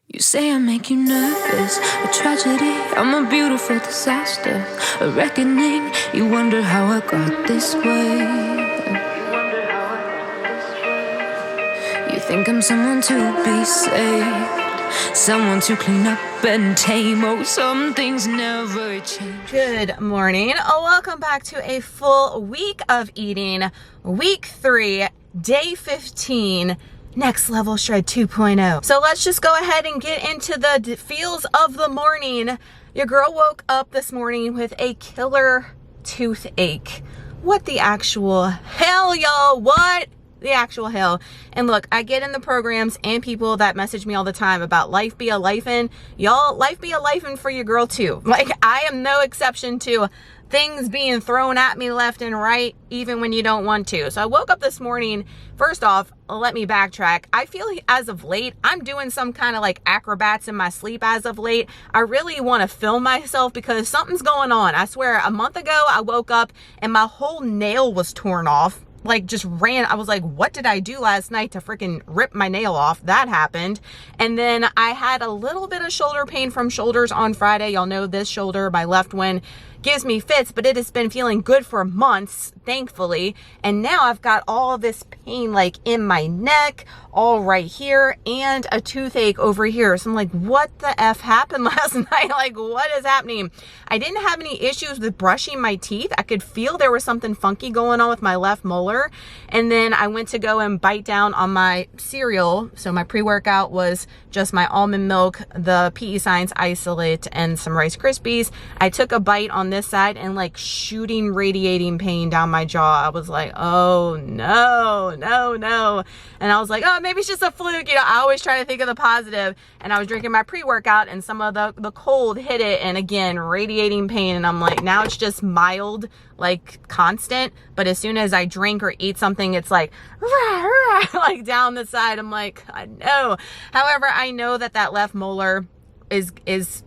You say I make you nervous, a tragedy, I'm a beautiful disaster, a reckoning, you wonder how I got this way. You think I'm someone to be saved, someone to clean up and tame, oh some things never change. Good morning, welcome back to a full week of eating, week 3, day 15, Next Level Shred 2.0. So let's just go ahead and get into the feels of the morning. Your girl woke up this morning with a killer toothache. What the actual hell, y'all? What the actual hell? And look, I get in the programs and people that message me all the time about life be a lifin'. Y'all, life be a lifin' for your girl too. Like, I am no exception to things being thrown at me left and right, even when you don't want to. So I woke up this morning. First off, let me backtrack. I feel as of late, I'm doing some kind of like acrobats in my sleep as of late. I really want to film myself because something's going on. I swear, a month ago, I woke up and my whole nail was torn off. Like, just ran. I was like, what did I do last night to freaking rip my nail off? That happened. And then I had a little bit of shoulder pain from shoulders on Friday. Y'all know this shoulder, my left one, gives me fits, but it has been feeling good for months, thankfully. And now I've got all this pain like in my neck, all right here, and a toothache over here. So I'm like, what the F happened last night? Like, what is happening? I didn't have any issues with brushing my teeth. I could feel there was something funky going on with my left molar. And then I went to go and bite down on my cereal. So my pre-workout was just my almond milk, the PE Science Isolate, and some Rice Krispies. I took a bite on this side and like shooting, radiating pain down my jaw. I was like, oh no, no, no. And I was like, oh, maybe it's just a fluke. You know, I always try to think of the positive. And I was drinking my pre-workout and some of the cold hit it. And again, radiating pain. And I'm like, now it's just mild, like constant. But as soon as I drink or eat something, it's like, rah, rah, like down the side. I'm like, I know. However, I know that left molar is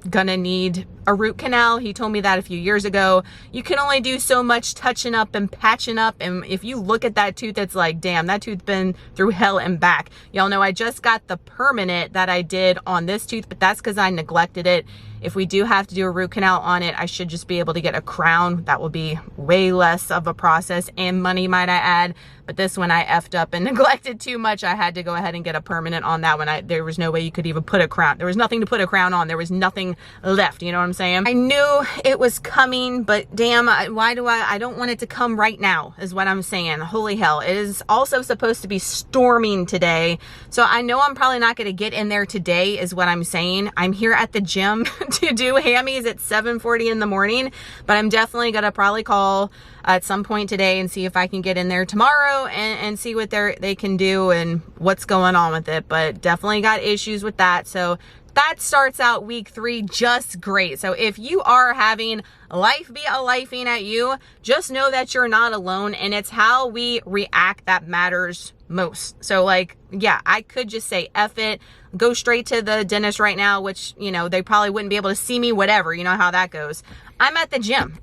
gonna need a root canal. He told me that a few years ago. You can only do so much touching up and patching up, and if you look at that tooth, it's like, damn, that tooth's been through hell and back. Y'all know I just got the permanent that I did on this tooth, but that's because I neglected it. If we do have to do a root canal on it, I should just be able to get a crown. That will be way less of a process and money, might I add. But this one I effed up and neglected too much. I had to go ahead and get a permanent on that one. There was no way you could even put a crown. There was nothing to put a crown on. There was nothing left. You know what I'm saying? I knew it was coming, but damn, why do I don't want it to come right now is what I'm saying. Holy hell. It is also supposed to be storming today. So I know I'm probably not going to get in there today is what I'm saying. I'm here at the gym to do hammies at 7:40 in the morning, but I'm definitely going to probably call at some point today and see if I can get in there tomorrow and see what they can do and what's going on with it. But definitely got issues with that. So that starts out week 3 just great. So if you are having life be a lifing at you, just know that you're not alone, and it's how we react that matters most. So like, yeah, I could just say F it, go straight to the dentist right now, which, you know, they probably wouldn't be able to see me, whatever, you know how that goes. I'm at the gym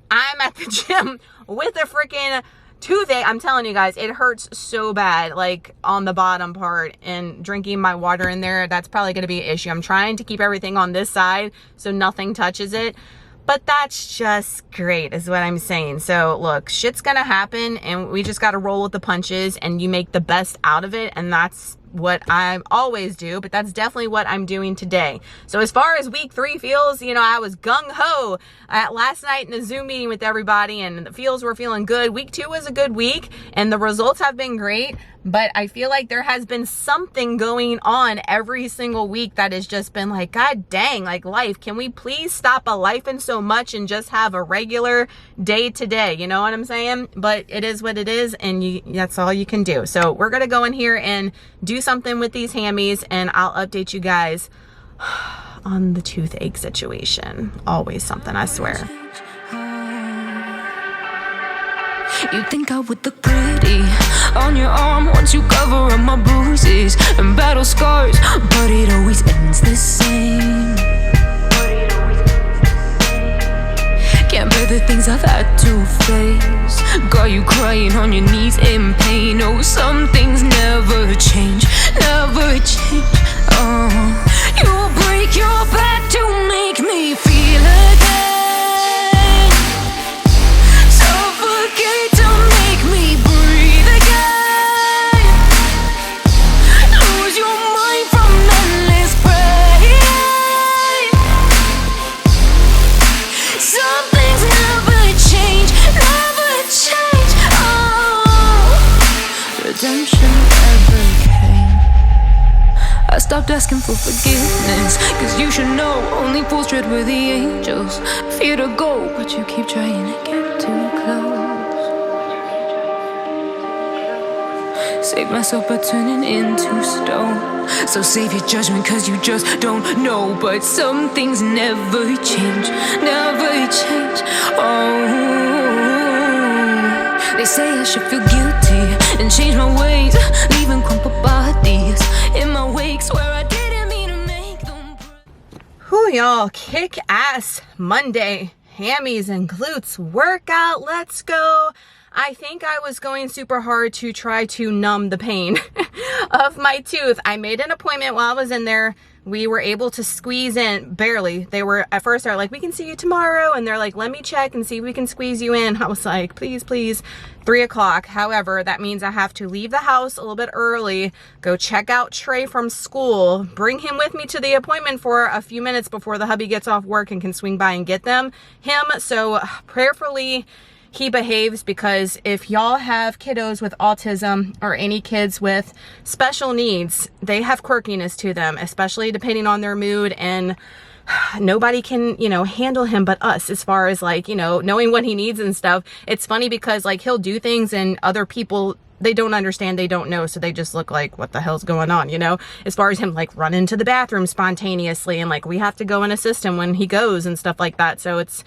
with a freaking toothache. I'm telling you guys, it hurts so bad, like on the bottom part, and drinking my water in there, that's probably going to be an issue. I'm trying to keep everything on this side so nothing touches it, but that's just great is what I'm saying. So look, shit's gonna happen and we just got to roll with the punches, and you make the best out of it. And that's what I always do, but that's definitely what I'm doing today. So as far as week 3 feels, you know, I was gung-ho last night in the Zoom meeting with everybody, and the feels were feeling good. Week 2 was a good week and the results have been great, but I feel like there has been something going on every single week that has just been like, God dang, like, life, can we please stop a lifing so much and just have a regular day to day? You know what I'm saying? But it is what it is, and that's all you can do. So we're gonna go in here and do something with these hammies, and I'll update you guys on the toothache situation. Always something, I swear. You think I would look pretty on your arm once you cover up my bruises and battle scars, but it always ends the same. Can't bear the things I've had to face. Got you crying on your knees in pain. Oh, some things never change, never change. Oh, you'll bring stopped asking for forgiveness. Cause you should know only fools tread with the angels. Fear to go, but you keep trying to get too close. Save myself by turning into stone. So save your judgment cause you just don't know. But some things never change, never change. Oh, they say I should feel guilty and change my ways, leaving crumpled bodies in my wakes where I didn't mean to make them. Whew, y'all, kick-ass Monday hammies and glutes workout. Let's go. I think I was going super hard to try to numb the pain of my tooth. I made an appointment while I was in there. We were able to squeeze in, barely. They were, at first they're like, we can see you tomorrow. And they're like, let me check and see if we can squeeze you in. I was like, please, please, 3 o'clock. However, that means I have to leave the house a little bit early, go check out Trey from school, bring him with me to the appointment for a few minutes before the hubby gets off work and can swing by and get him. So prayerfully, he behaves, because if y'all have kiddos with autism or any kids with special needs, they have quirkiness to them, especially depending on their mood, and nobody can, handle him but us, as far as like, knowing what he needs and stuff. It's funny because like he'll do things and other people, they don't understand, they don't know, so they just look like, what the hell's going on, as far as him like run into the bathroom spontaneously, and like we have to go and assist him when he goes and stuff like that. So it's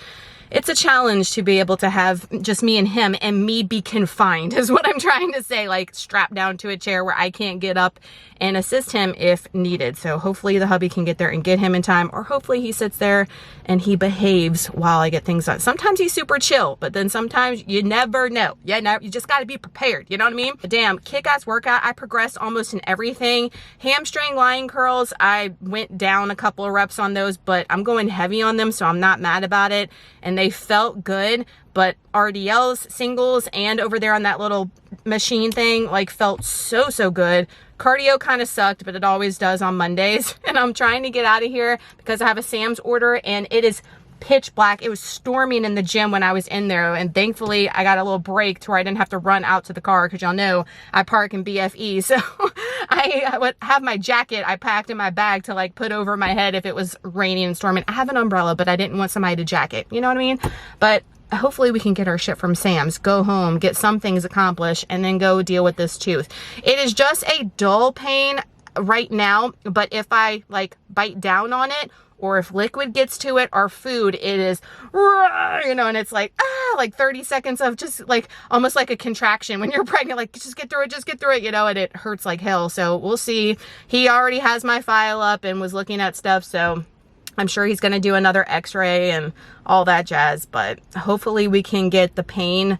a challenge to be able to have just me and him, and me be confined is what I'm trying to say, like strapped down to a chair where I can't get up and assist him if needed. So hopefully the hubby can get there and get him in time, or hopefully he sits there and he behaves while I get things done. Sometimes he's super chill, but then sometimes you never know. You just got to be prepared. You know what I mean? But damn, kick-ass workout. I progressed almost in everything. Hamstring lying curls, I went down a couple of reps on those, but I'm going heavy on them, so I'm not mad about it. And they felt good, but RDLs, singles, and over there on that little machine thing, like felt so good. Cardio kind of sucked, but it always does on Mondays. And I'm trying to get out of here because I have a Sam's order and it is pitch black. It was storming in the gym when I was in there, and thankfully I got a little break to where I didn't have to run out to the car, because y'all know I park in BFE. So I would have my jacket I packed in my bag to like put over my head if it was raining and storming. I have an umbrella, but I didn't want somebody to jacket, you know what I mean? But hopefully we can get our shit from Sam's, go home, get some things accomplished, and then go deal with this tooth. It is just a dull pain right now, but if I like bite down on it, or if liquid gets to it, or food, it is, and it's like, like 30 seconds of just like, almost like a contraction when you're pregnant, like just get through it, and it hurts like hell. So we'll see. He already has my file up and was looking at stuff, so I'm sure he's going to do another x-ray and all that jazz, but hopefully we can get the pain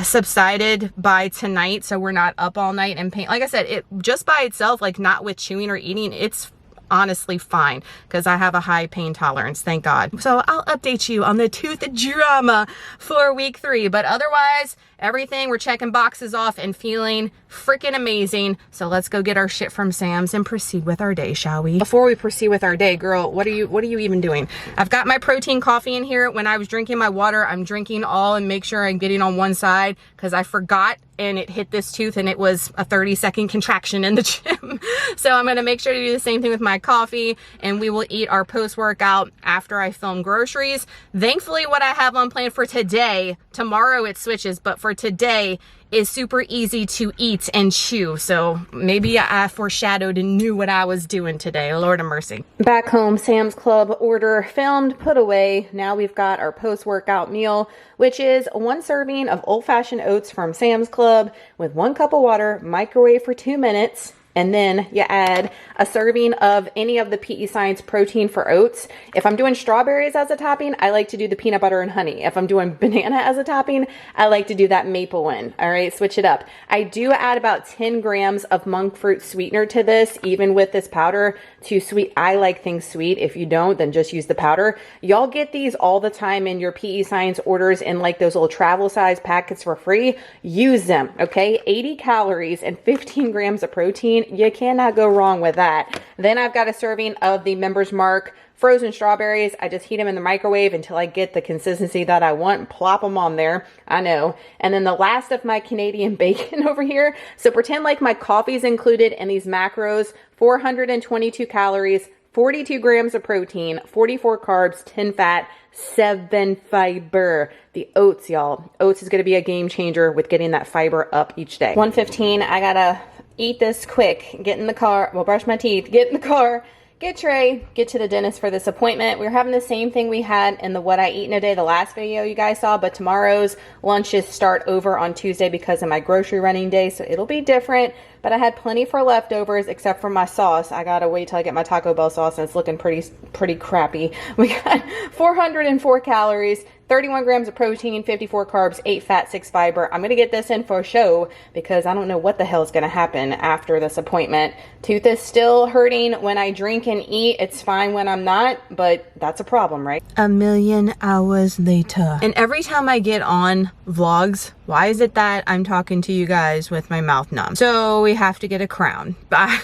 subsided by tonight, so we're not up all night in pain. Like I said, it just by itself, like not with chewing or eating, it's honestly fine, because I have a high pain tolerance, thank God. So I'll update you on the tooth drama for week 3, but otherwise everything, we're checking boxes off and feeling freaking amazing. So let's go get our shit from Sam's and proceed with our day, shall we? Before we proceed with our day, girl, what are you even doing? I've got my protein coffee in here. When I was drinking my water, I'm drinking all and make sure I'm getting on one side, because I forgot and it hit this tooth and it was a 30-second contraction in the gym. So I'm gonna make sure to do the same thing with my coffee, and we will eat our post-workout after I film groceries. Thankfully, what I have on plan for today, tomorrow it switches, but for today is super easy to eat and chew. So maybe I foreshadowed and knew what I was doing today. Lord of mercy. Back home, Sam's Club order filmed, put away. Now we've got our post-workout meal, which is 1 serving of old-fashioned oats from Sam's Club with 1 cup of water, microwave for 2 minutes. And then you add a serving of any of the PE Science protein for oats. If I'm doing strawberries as a topping, I like to do the peanut butter and honey. If I'm doing banana as a topping, I like to do that maple one. All right, switch it up. I do add about 10 grams of monk fruit sweetener to this, even with this powder to sweet. I like things sweet. If you don't, then just use the powder. Y'all get these all the time in your PE Science orders in like those little travel size packets for free. Use them, okay? 80 calories and 15 grams of protein protein. You cannot go wrong with that. Then I've got a serving of the Members Mark frozen strawberries. I just heat them in the microwave until I get the consistency that I want. Plop them on there. I know. And then the last of my Canadian bacon over here. So pretend like my coffee's included in these macros. 422 calories, 42 grams of protein, 44 carbs, 10 fat, 7 fiber. The oats, y'all. Oats is going to be a game changer with getting that fiber up each day. 1:15. I gotta eat this quick. Get in the car. Well, brush my teeth. Get in the car. Get Trey, get to the dentist for this appointment. We're having the same thing we had in the What I Eat in a Day, the last video you guys saw, but tomorrow's lunches start over on Tuesday because of my grocery running day, so it'll be different. But I had plenty for leftovers except for my sauce. I gotta wait till I get my Taco Bell sauce and it's looking pretty crappy. We got 404 calories, 31 grams of protein, 54 carbs, 8 fat, 6 fiber. I'm gonna get this in for a show because I don't know what the hell is gonna happen after this appointment. Tooth is still hurting when I drink and eat. It's fine when I'm not, but that's a problem, right? A million hours later. And every time I get on vlogs, why is it that I'm talking to you guys with my mouth numb? So we have to get a crown.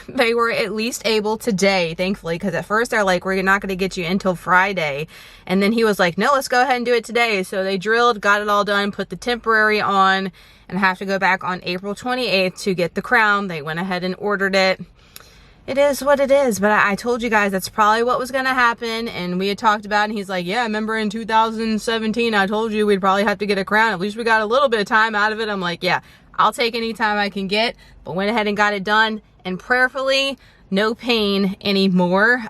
They were at least able today, thankfully, because at first they're like, we're not going to get you until Friday. And then he was like, no, let's go ahead and do it today. So they drilled, got it all done, put the temporary on, and have to go back on April 28th to get the crown. They went ahead and ordered it. It is what it is, but I told you guys that's probably what was going to happen, and we had talked about it, and he's like, yeah, I remember in 2017 I told you we'd probably have to get a crown. At least we got a little bit of time out of it. I'm like, yeah, I'll take any time I can get, but went ahead and got it done, and prayerfully, no pain anymore.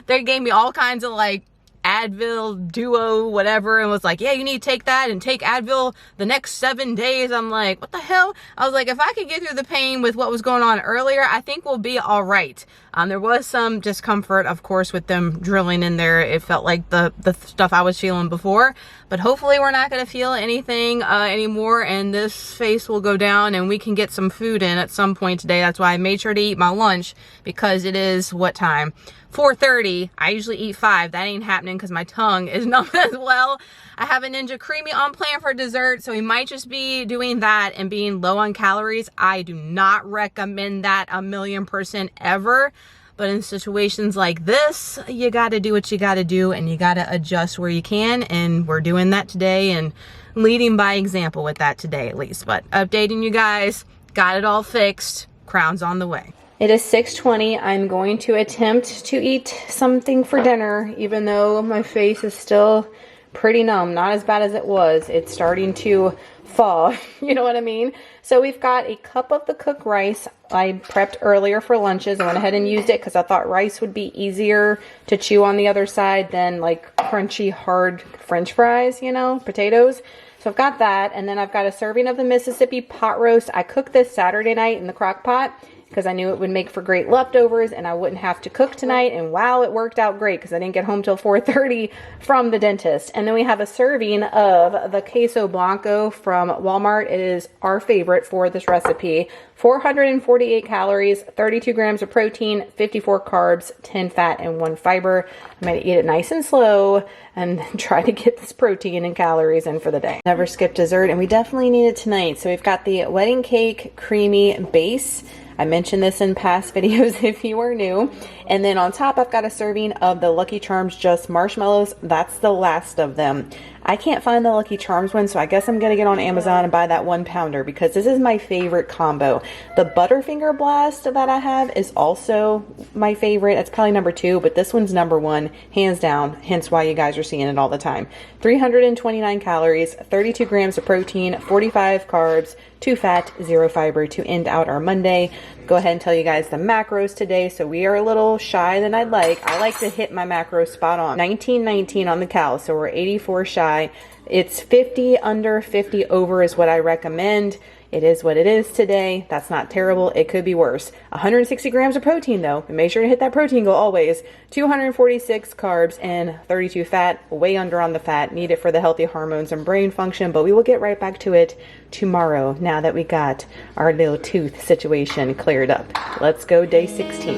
They gave me all kinds of like Advil Duo whatever and was like, yeah, you need to take that and take Advil the next 7 days. I'm like, what the hell? I was like, if I could get through the pain with what was going on earlier, I think we'll be all right. There was some discomfort, of course, with them drilling in there. It felt like the stuff I was feeling before, but hopefully we're not going to feel anything anymore, and this face will go down and we can get some food in at some point today. That's why I made sure to eat my lunch, because it is what time? 4:30. I usually eat 5. That ain't happening because my tongue is numb as well. I have a Ninja Creamy on plan for dessert, so we might just be doing that and being low on calories. I do not recommend that 1,000,000% ever. But in situations like this, you got to do what you got to do, and you got to adjust where you can. And we're doing that today and leading by example with that today, at least. But updating you guys, got it all fixed. Crown's on the way. It is 6:20. I'm going to attempt to eat something for dinner, even though my face is still pretty numb. Not as bad as it was. It's starting to fall. You know what I mean? So we've got a cup of the cooked rice. I prepped earlier for lunches. I went ahead and used it because I thought rice would be easier to chew on the other side than like crunchy, hard French fries, you know, potatoes. So I've got that. And then I've got a serving of the Mississippi pot roast. I cooked this Saturday night in the crock pot because I knew it would make for great leftovers and I wouldn't have to cook tonight. And wow, it worked out great because I didn't get home till 4:30 from the dentist. And then we have a serving of the queso blanco from Walmart. It is our favorite for this recipe. 448 calories, 32 grams of protein, 54 carbs, 10 fat, and 1 fiber. I'm going to eat it nice and slow and try to get this protein and calories in for the day. Never skip dessert, and we definitely need it tonight. So we've got the wedding cake creamy base. I mentioned this in past videos if you are new. And then on top, I've got a serving of the Lucky Charms Just Marshmallows. That's the last of them. I can't find the Lucky Charms one, so I guess I'm going to get on Amazon and buy that 1-pounder because this is my favorite combo. The Butterfinger Blast that I have is also my favorite. It's probably number 2, but this one's number 1, hands down, hence why you guys are seeing it all the time. 329 calories, 32 grams of protein, 45 carbs, 2 fat, 0 fiber to end out our Monday. Go ahead and tell you guys the macros today. So we are a little shy than I'd like. I like to hit my macros spot on. 1919 on the cal, so we're 84 shy. It's 50 under, 50 over is what I recommend. It is what it is today. That's not terrible. It could be worse. 160 grams of protein though. And make sure to hit that protein goal always. 246 carbs and 32 fat. Way under on the fat. Need it for the healthy hormones and brain function. But we will get right back to it tomorrow now that we got our little tooth situation cleared up. Let's go day 16.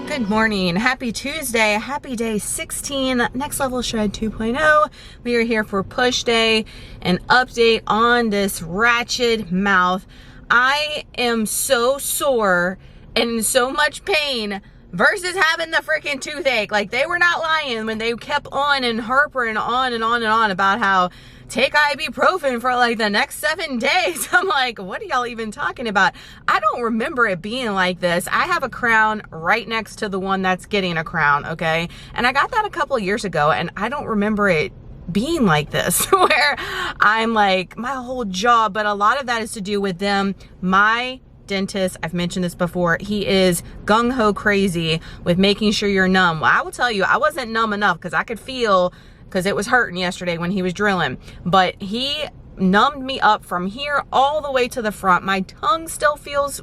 Good morning. Happy Tuesday. Happy day 16, Next Level Shred 2.0. We are here for push day, an update on this ratchet mouth. I am so sore and in so much pain versus having the freaking toothache. Like, they were not lying when they kept on and harping on and on and on about how take ibuprofen for like the next 7 days. I'm like, what are y'all even talking about? I don't remember it being like this. I have a crown right next to the one that's getting a crown, okay? And I got that a couple years ago, and I don't remember it being like this where I'm like, my whole jaw, but a lot of that is to do with them. My dentist, I've mentioned this before, he is gung-ho crazy with making sure you're numb. Well, I will tell you, I wasn't numb enough because I could feel, because it was hurting yesterday when he was drilling, but he numbed me up from here all the way to the front. My tongue still feels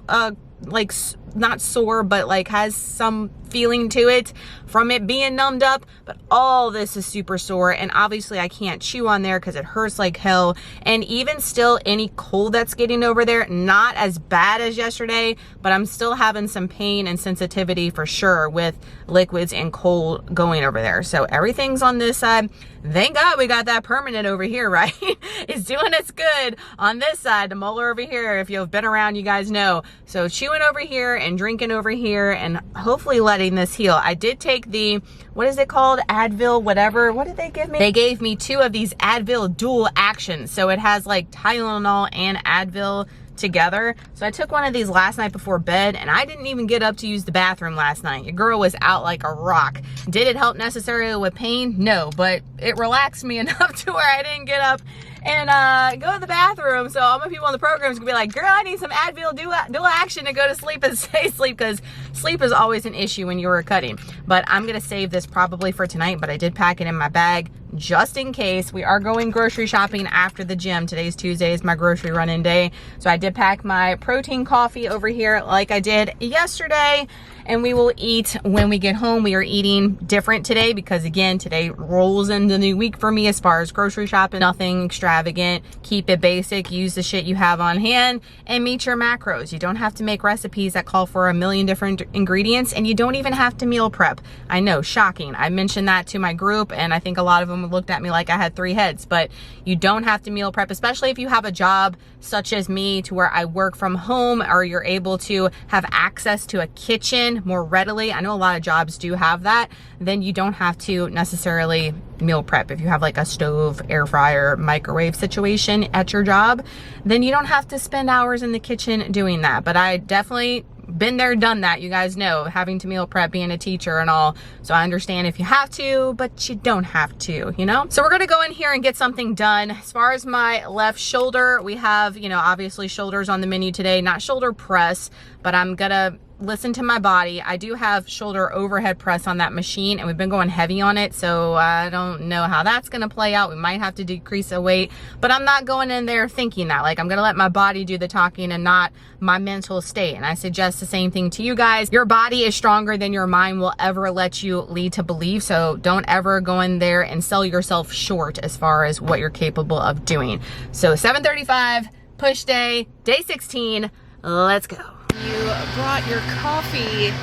like not sore, but like has some feeling to it from it being numbed up, but all this is super sore, and obviously I can't chew on there because it hurts like hell. And even still, any cold that's getting over there, not as bad as yesterday, but I'm still having some pain and sensitivity for sure with liquids and cold going over there. So everything's on this side. Thank God we got that permanent over here, right? It's doing its good on this side. The molar over here, if you've been around, you guys know. So chewing over here and drinking over here and hopefully letting this heal. I did take the, what is it called? Advil, whatever. What did they give me? They gave me 2 of these Advil dual actions. So it has like Tylenol and Advil together. So I took one of these last night before bed, and I didn't even get up to use the bathroom last night. Your girl was out like a rock. Did it help necessarily with pain? No, but it relaxed me enough to where I didn't get up and go to the bathroom. So all my people on the programs can be like, girl, I need some Advil dual action to go to sleep and stay asleep, because sleep is always an issue when you were cutting. But I'm gonna save this probably for tonight, but I did pack it in my bag just in case. We are going grocery shopping after the gym. Today's Tuesday, is my grocery run-in day. So I did pack my protein coffee over here like I did yesterday, and we will eat when we get home. We are eating different today because, again, today rolls into the new week for me as far as grocery shopping. Nothing extravagant. Keep it basic. Use the shit you have on hand and meet your macros. You don't have to make recipes that call for a million different ingredients, and you don't even have to meal prep. I know, shocking. I mentioned that to my group, and I think a lot of them looked at me like I had 3 heads, but you don't have to meal prep, especially if you have a job such as me to where I work from home, or you're able to have access to a kitchen more readily. I know a lot of jobs do have that. Then you don't have to necessarily meal prep. If you have like a stove, air fryer, microwave situation at your job, then you don't have to spend hours in the kitchen doing that. But I definitely been there, done that. You guys know, having to meal prep, being a teacher and all. So I understand if you have to, but you don't have to, you know? So we're gonna go in here and get something done. As far as my left shoulder, we have, you know, obviously shoulders on the menu today, not shoulder press, but I'm gonna listen to my body. I do have shoulder overhead press on that machine, and we've been going heavy on it, so I don't know how that's gonna play out. We might have to decrease a weight, but I'm not going in there thinking that. Like, I'm gonna let my body do the talking and not my mental state. And I suggest the same thing to you guys. Your body is stronger than your mind will ever let you lead to believe, so don't ever go in there and sell yourself short as far as what you're capable of doing. So 7:35, push day, day 16, let's go. You brought your coffee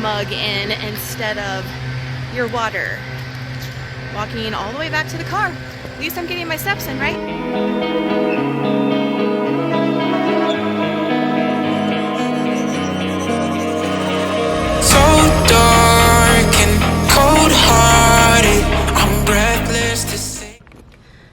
mug in instead of your water. Walking all the way back to the car. At least I'm getting my steps in, right? So dark and cold-hearted, I'm breathless to say.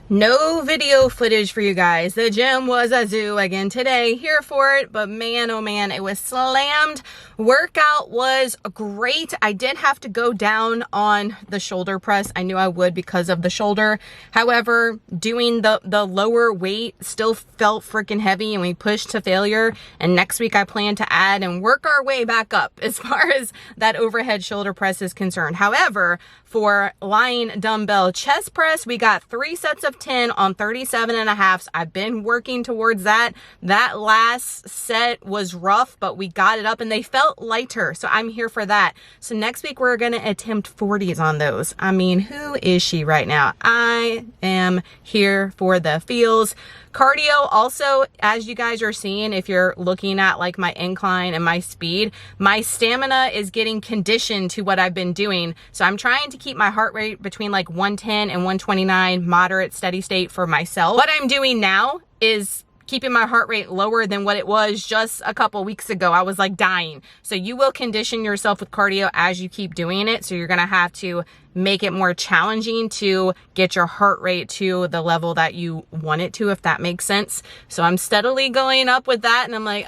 No video footage for you guys. The gym was a zoo again today. Here for it, but man, oh man, it was slammed. Workout was great. I did have to go down on the shoulder press. I knew I would because of the shoulder. However, doing the lower weight still felt freaking heavy, and we pushed to failure. And next week I plan to add and work our way back up as far as that overhead shoulder press is concerned. However, for lying dumbbell chest press, we got 3 sets of 10 on 37.5. I've been working towards that. That last set was rough, but we got it up and they felt lighter. So I'm here for that. So next week we're going to attempt 40s on those. I mean, who is she right now? I am here for the feels. Cardio also, as you guys are seeing, if you're looking at like my incline and my speed, my stamina is getting conditioned to what I've been doing. So I'm trying to keep my heart rate between like 110 and 129, moderate, steady state for myself. What I'm doing now is keeping my heart rate lower than what it was just a couple weeks ago. I was like dying. So you will condition yourself with cardio as you keep doing it. So you're going to have to make it more challenging to get your heart rate to the level that you want it to, if that makes sense. So I'm steadily going up with that, and I'm like,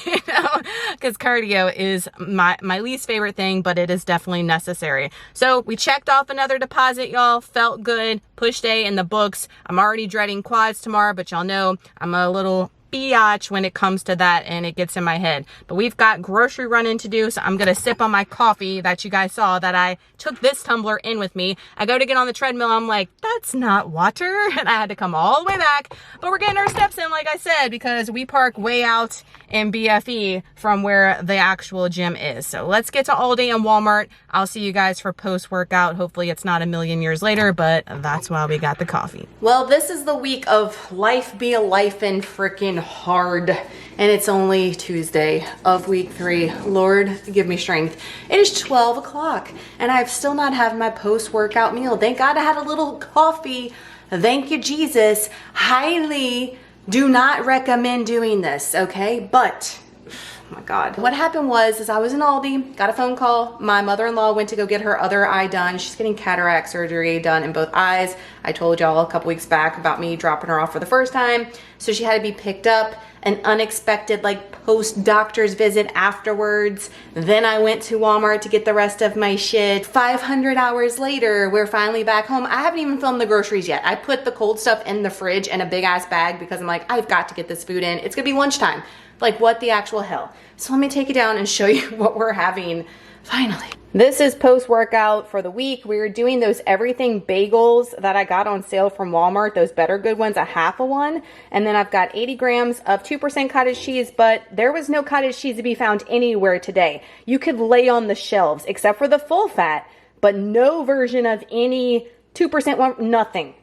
you know, because cardio is my least favorite thing, but it is definitely necessary. So we checked off another deposit, y'all. Felt good. Push day in the books. I'm already dreading quads tomorrow, but y'all know I'm a little biatch when it comes to that, and it gets in my head. But we've got grocery running to do, so I'm gonna sip on my coffee that you guys saw that I took this tumbler in with me. I go to get on the treadmill, I'm like, that's not water, and I had to come all the way back. But we're getting our steps in, like I said, because we park way out in BFE from where the actual gym is. So let's get to Aldi and Walmart. I'll see you guys for post-workout. Hopefully it's not a million years later, but that's why we got the coffee. Well, this is the week of life be a life and freaking hard, and it's only Tuesday of week 3. Lord, give me strength. It is 12 o'clock and I've still not had my post-workout meal. Thank God I had a little coffee. Thank you, Jesus. Highly do not recommend doing this, okay? But oh my God. What happened was I was in Aldi, got a phone call. My mother-in-law went to go get her other eye done. She's getting cataract surgery done in both eyes. I told y'all a couple weeks back about me dropping her off for the first time. So she had to be picked up, an unexpected like post-doctor's visit afterwards. Then I went to Walmart to get the rest of my shit. 500 hours later, we're finally back home. I haven't even filmed the groceries yet. I put the cold stuff in the fridge in a big ass bag because I'm like, I've got to get this food in. It's gonna be lunchtime. Like, what the actual hell? So let me take you down and show you what we're having finally. This is post-workout for the week. We were doing those everything bagels that I got on sale from Walmart, those Better Good ones, a half a one. And then I've got 80 grams of 2% cottage cheese, but there was no cottage cheese to be found anywhere today. You could lay on the shelves, except for the full fat, but no version of any 2% one, nothing.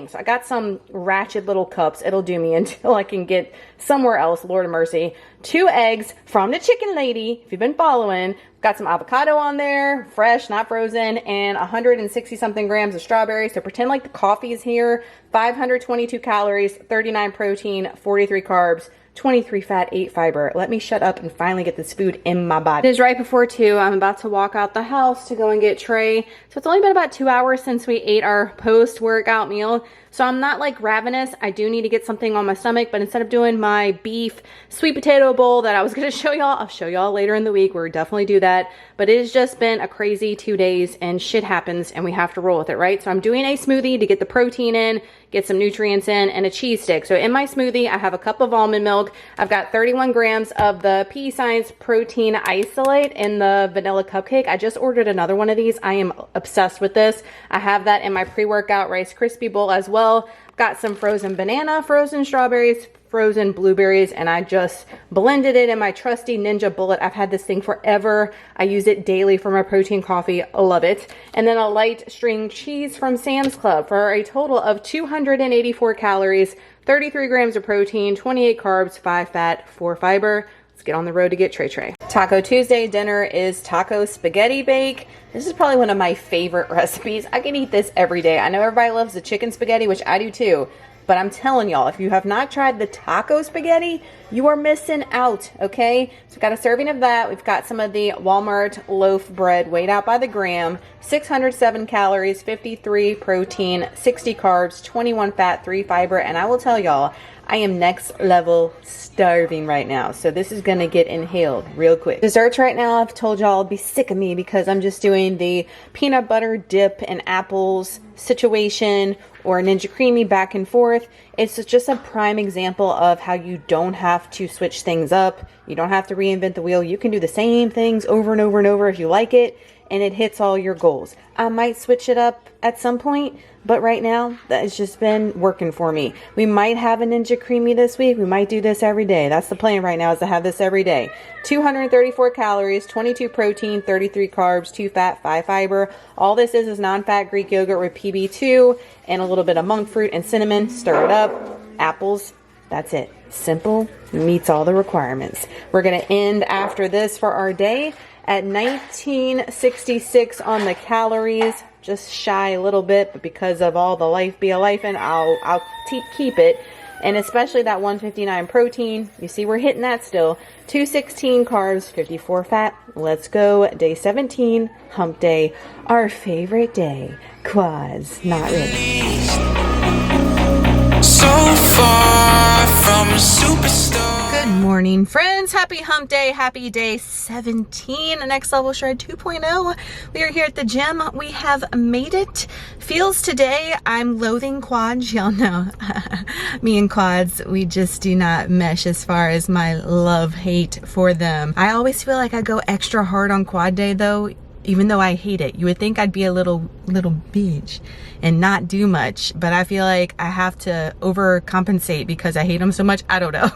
So I got some ratchet little cups. It'll do me until I can get somewhere else, Lord of mercy. 2 eggs from the chicken lady, if you've been following. Got some avocado on there, fresh, not frozen, and 160 something grams of strawberries. So pretend like the coffee is here. 522 calories, 39 protein, 43 carbs, 23 fat, 8 fiber. Let me shut up and finally get this food in my body. It is right before 2. I'm about to walk out the house to go and get Trey. So it's only been about 2 hours since we ate our post-workout meal. So I'm not like ravenous. I do need to get something on my stomach, but instead of doing my beef sweet potato bowl that I was gonna show y'all, I'll show y'all later in the week. We'll definitely do that. But it has just been a crazy 2 days and shit happens and we have to roll with it, right? So I'm doing a smoothie to get the protein in, get some nutrients in, and a cheese stick. So in my smoothie, I have a cup of almond milk. I've got 31 grams of the P Science protein isolate in the vanilla cupcake. I just ordered another one of these. I am obsessed with this. I have that in my pre-workout Rice Krispie bowl as well. Got some frozen banana, frozen strawberries, frozen blueberries, and I just blended it in my trusty Ninja Bullet. I've had this thing forever. I use it daily for my protein coffee. I love it. And then a light string cheese from Sam's Club for a total of 284 calories, 33 grams of protein, 28 carbs, 5 fat, 4 fiber. Let's get on the road to get Trey. Taco Tuesday dinner is taco spaghetti bake. This is probably one of my favorite recipes. I can eat this every day. I know everybody loves the chicken spaghetti, which I do too. But I'm telling y'all, if you have not tried the taco spaghetti, you are missing out, okay? So we've got a serving of that. We've got some of the Walmart loaf bread weighed out by the gram. 607 calories, 53 protein, 60 carbs, 21 fat, 3 fiber. And I will tell y'all, I am next level starving right now. So this is gonna get inhaled real quick. Desserts right now, I've told y'all be sick of me because I'm just doing the peanut butter dip and apples situation or Ninja Creamy back and forth. It's just a prime example of how you don't have to switch things up. You don't have to reinvent the wheel. You can do the same things over and over and over if you like it. and it hits all your goals. I might switch it up at some point, but right now that has just been working for me. We might have a Ninja Creamy this week. We might do this every day. That's the plan right now, is to have this every day. 234 calories, 22 protein, 33 carbs, 2 fat, 5 fiber. All this is non-fat Greek yogurt with PB2 and a little bit of monk fruit and cinnamon. Stir it up. Apples. That's it. Simple, meets all the requirements. We're going to end after this for our day at 1966 on the calories. Just shy a little bit, but because of all the life be a life, and I'll keep it. And especially that 159 protein. You see we're hitting that still. 216 carbs, 54 fat. Let's go. Day 17, hump day. Our favorite day. Quads. Not really. So far from a superstar. Good morning, friends. Happy hump day. Happy day 17. Next Level Shred 2.0. We are here at the gym. We have made it. Feels today, I'm loathing quads. Y'all know me and quads, we just do not mesh as far as my love-hate for them. I always feel like I go extra hard on quad day though, even though I hate it. You would think I'd be a little bitch and not do much, but I feel like I have to overcompensate because I hate them so much. I don't know.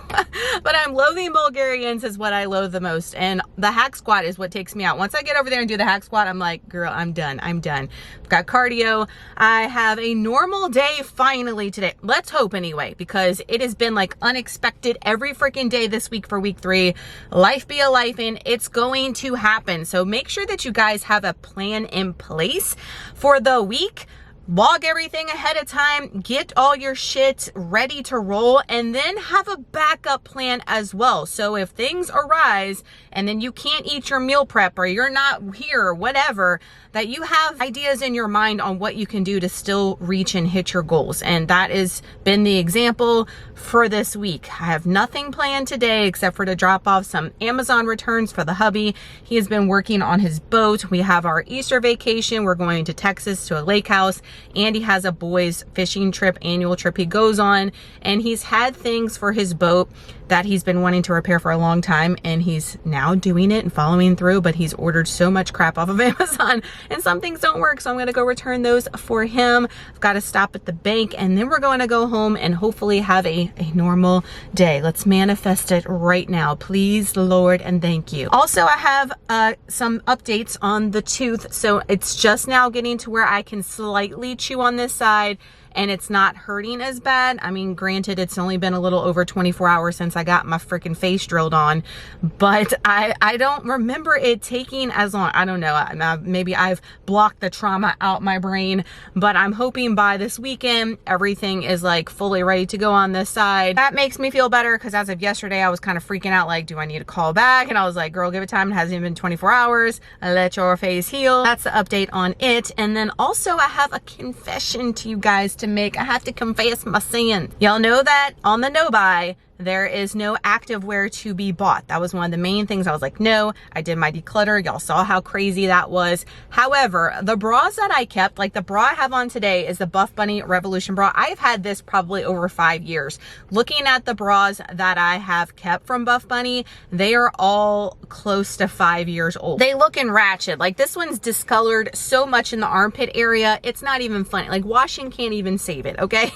But I'm loathing Bulgarians is what I loathe the most, and the hack squat is what takes me out. Once I get over there and do the hack squat, I'm like, girl, I'm done. I've got cardio. I have a normal day finally today. Let's hope anyway, because it has been like unexpected every freaking day this week for week 3. Life be a life, and it's going to happen. So make sure that you guys have a plan in place for the week. Log everything ahead of time, get all your shit ready to roll, and then have a backup plan as well. So if things arise and then you can't eat your meal prep or you're not here or whatever, that you have ideas in your mind on what you can do to still reach and hit your goals. And that has been the example for this week. I have nothing planned today except for to drop off some Amazon returns for the hubby. He has been working on his boat. We have our Easter vacation. We're going to Texas to a lake house. Andy has a boys fishing trip, annual trip he goes on, and he's had things for his boat that he's been wanting to repair for a long time, and he's now doing it and following through, but he's ordered so much crap off of Amazon and some things don't work, so I'm gonna go return those for him. I've got to stop at the bank, and then we're going to go home and hopefully have a normal day. Let's manifest it right now, please, Lord, and thank you. Also, I have some updates on the tooth. So it's just now getting to where I can slightly chew on this side and it's not hurting as bad. I mean, granted, it's only been a little over 24 hours since I got my freaking face drilled on, but I don't remember it taking as long. I don't know. Maybe I've blocked the trauma out my brain, but I'm hoping by this weekend, everything is like fully ready to go on this side. That makes me feel better because as of yesterday, I was kind of freaking out like, do I need to call back? And I was like, girl, give it time. It hasn't even been 24 hours. Let your face heal. That's the update on it. And then also I have a confession to you guys to make. I have to confess my sin. Y'all know that on the no buy, there is no activewear to be bought. That was one of the main things. I was like, no, I did my declutter. Y'all saw how crazy that was. However, the bras that I kept, like the bra I have on today is the Buff Bunny Revolution bra. I've had this probably over 5 years. Looking at the bras that I have kept from Buff Bunny, they are all close to 5 years old. They look in ratchet. Like this one's discolored so much in the armpit area. It's not even funny. Like washing can't even save it, okay?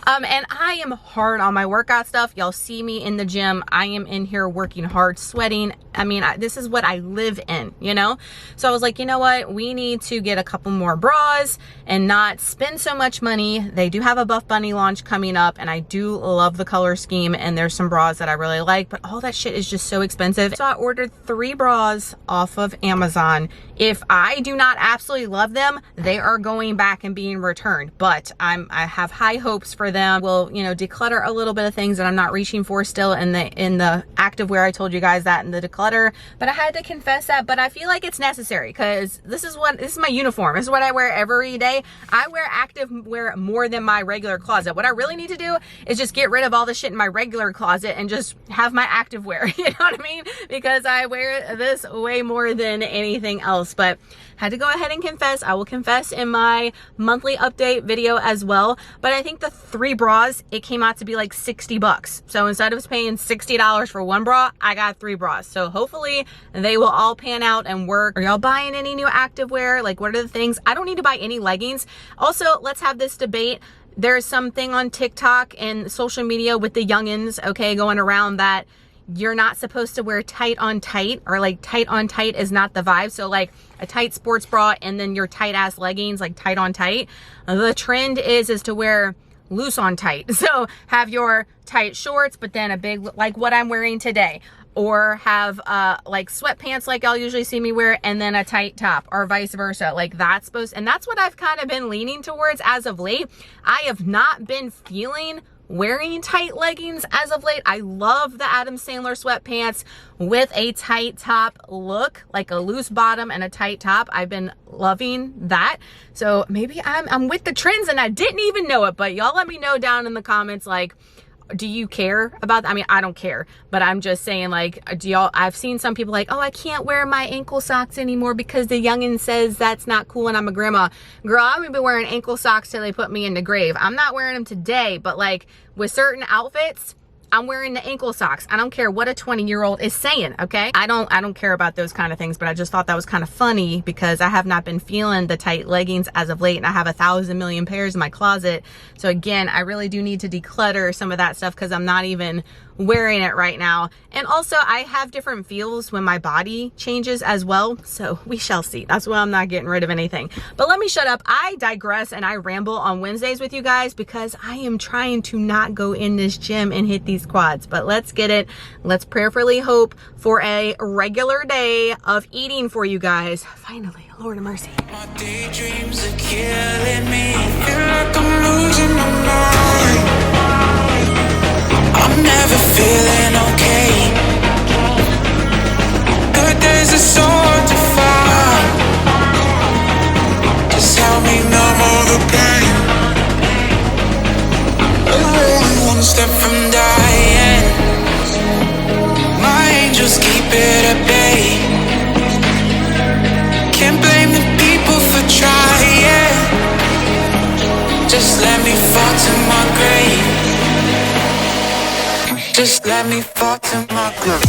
And I am hard on my workout stuff. Y'all see me in the gym. I am in here working hard, sweating. I mean, this is what I live in, you know? So I was like, you know what? We need to get a couple more bras and not spend so much money. They do have a Buff Bunny launch coming up, and I do love the color scheme, and there's some bras that I really like, but all that shit is just so expensive. So I ordered 3 bras off of Amazon. If I do not absolutely love them, they are going back and being returned, but I have high hopes for them. We'll, you know, declutter a little bit of things that I'm not reaching for still in the activewear. I told you guys that in the declutter, but I had to confess that. But I feel like it's necessary because this is my uniform. This is what I wear every day. I wear activewear more than my regular closet. What I really need to do is just get rid of all the shit in my regular closet and just have my activewear. You know what I mean? Because I wear this way more than anything else. But had to go ahead and confess. I will confess in my monthly update video as well. But I think the 3 bras, it came out to be like $60. So instead of paying $60 for 1 one bra, I got 3 bras. So hopefully they will all pan out and work. Are y'all buying any new activewear? Like, what are the things? I don't need to buy any leggings. Also, let's have this debate. There's something on TikTok and social media with the youngins, okay, going around that you're not supposed to wear tight on tight, or like tight on tight is not the vibe. So like a tight sports bra and then your tight ass leggings, like tight on tight. The trend is to wear loose on tight. So have your tight shorts, but then a big, like what I'm wearing today, or have like sweatpants like y'all usually see me wear, and then a tight top, or vice versa. Like that's supposed, and that's what I've kind of been leaning towards as of late. I have not been feeling wearing tight leggings as of late. I love the Adam Sandler sweatpants with a tight top look, like a loose bottom and a tight top. I've been loving that. So maybe I'm with the trends and I didn't even know it, but y'all let me know down in the comments, like, do you care about that? I mean, I don't care, but I'm just saying, like, do y'all, I've seen some people like, oh, I can't wear my ankle socks anymore because the youngin says that's not cool and I'm a grandma. Girl, I'm gonna be wearing ankle socks till they put me in the grave. I'm not wearing them today, but like with certain outfits, I'm wearing the ankle socks. I don't care what a 20-year-old is saying, okay? I don't care about those kind of things, but I just thought that was kind of funny because I have not been feeling the tight leggings as of late, and I have 1,000 million pairs in my closet. So again, I really do need to declutter some of that stuff because I'm not even wearing it right now. And also I have different feels when my body changes as well. So we shall see. That's why I'm not getting rid of anything. But let me shut up. I digress and I ramble on Wednesdays with you guys because I am trying to not go in this gym and hit these quads. But let's get it. Let's prayerfully hope for a regular day of eating for you guys. Finally, Lord of mercy. My daydreams are killing me. Feel like I'm losing my mind. I'm never feeling okay. Good days are so hard to find. Just help me numb all the pain. I'm only one step from dying. My angels keep it at bay. Can't blame the people for trying. Just let me fall to my grave. Just let me fall to my grave.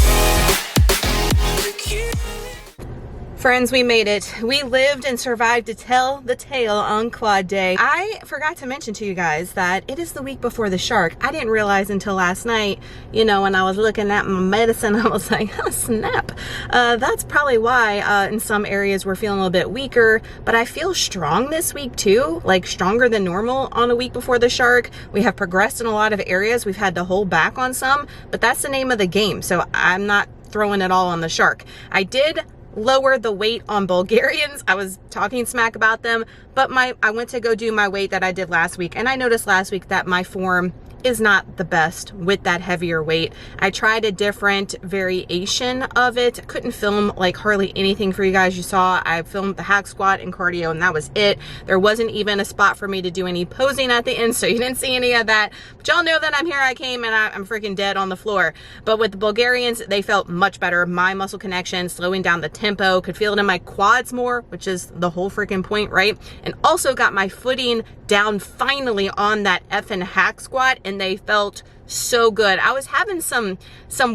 Friends, we made it. We lived and survived to tell the tale on quad day. I forgot to mention to you guys that it is the week before the shark. I didn't realize until last night, you know, when I was looking at my medicine, I was like, oh snap. That's probably why in some areas we're feeling a little bit weaker, but I feel strong this week too, like stronger than normal on a week before the shark. We have progressed in a lot of areas. We've had to hold back on some, but that's the name of the game. So I'm not throwing it all on the shark. I did lower the weight on Bulgarians. I was talking smack about them, but I went to go do my weight that I did last week, and I noticed last week that my form is not the best with that heavier weight. I tried a different variation of it. Couldn't film like hardly anything for you guys. You saw I filmed the hack squat and cardio, and that was it. There wasn't even a spot for me to do any posing at the end, so you didn't see any of that. But y'all know that I'm here. I came and I'm freaking dead on the floor. But with the Bulgarians, they felt much better. My muscle connection, slowing down the tempo, could feel it in my quads more, which is the whole freaking point, right? And also got my footing down finally on that effing hack squat, and they felt so good. I was having some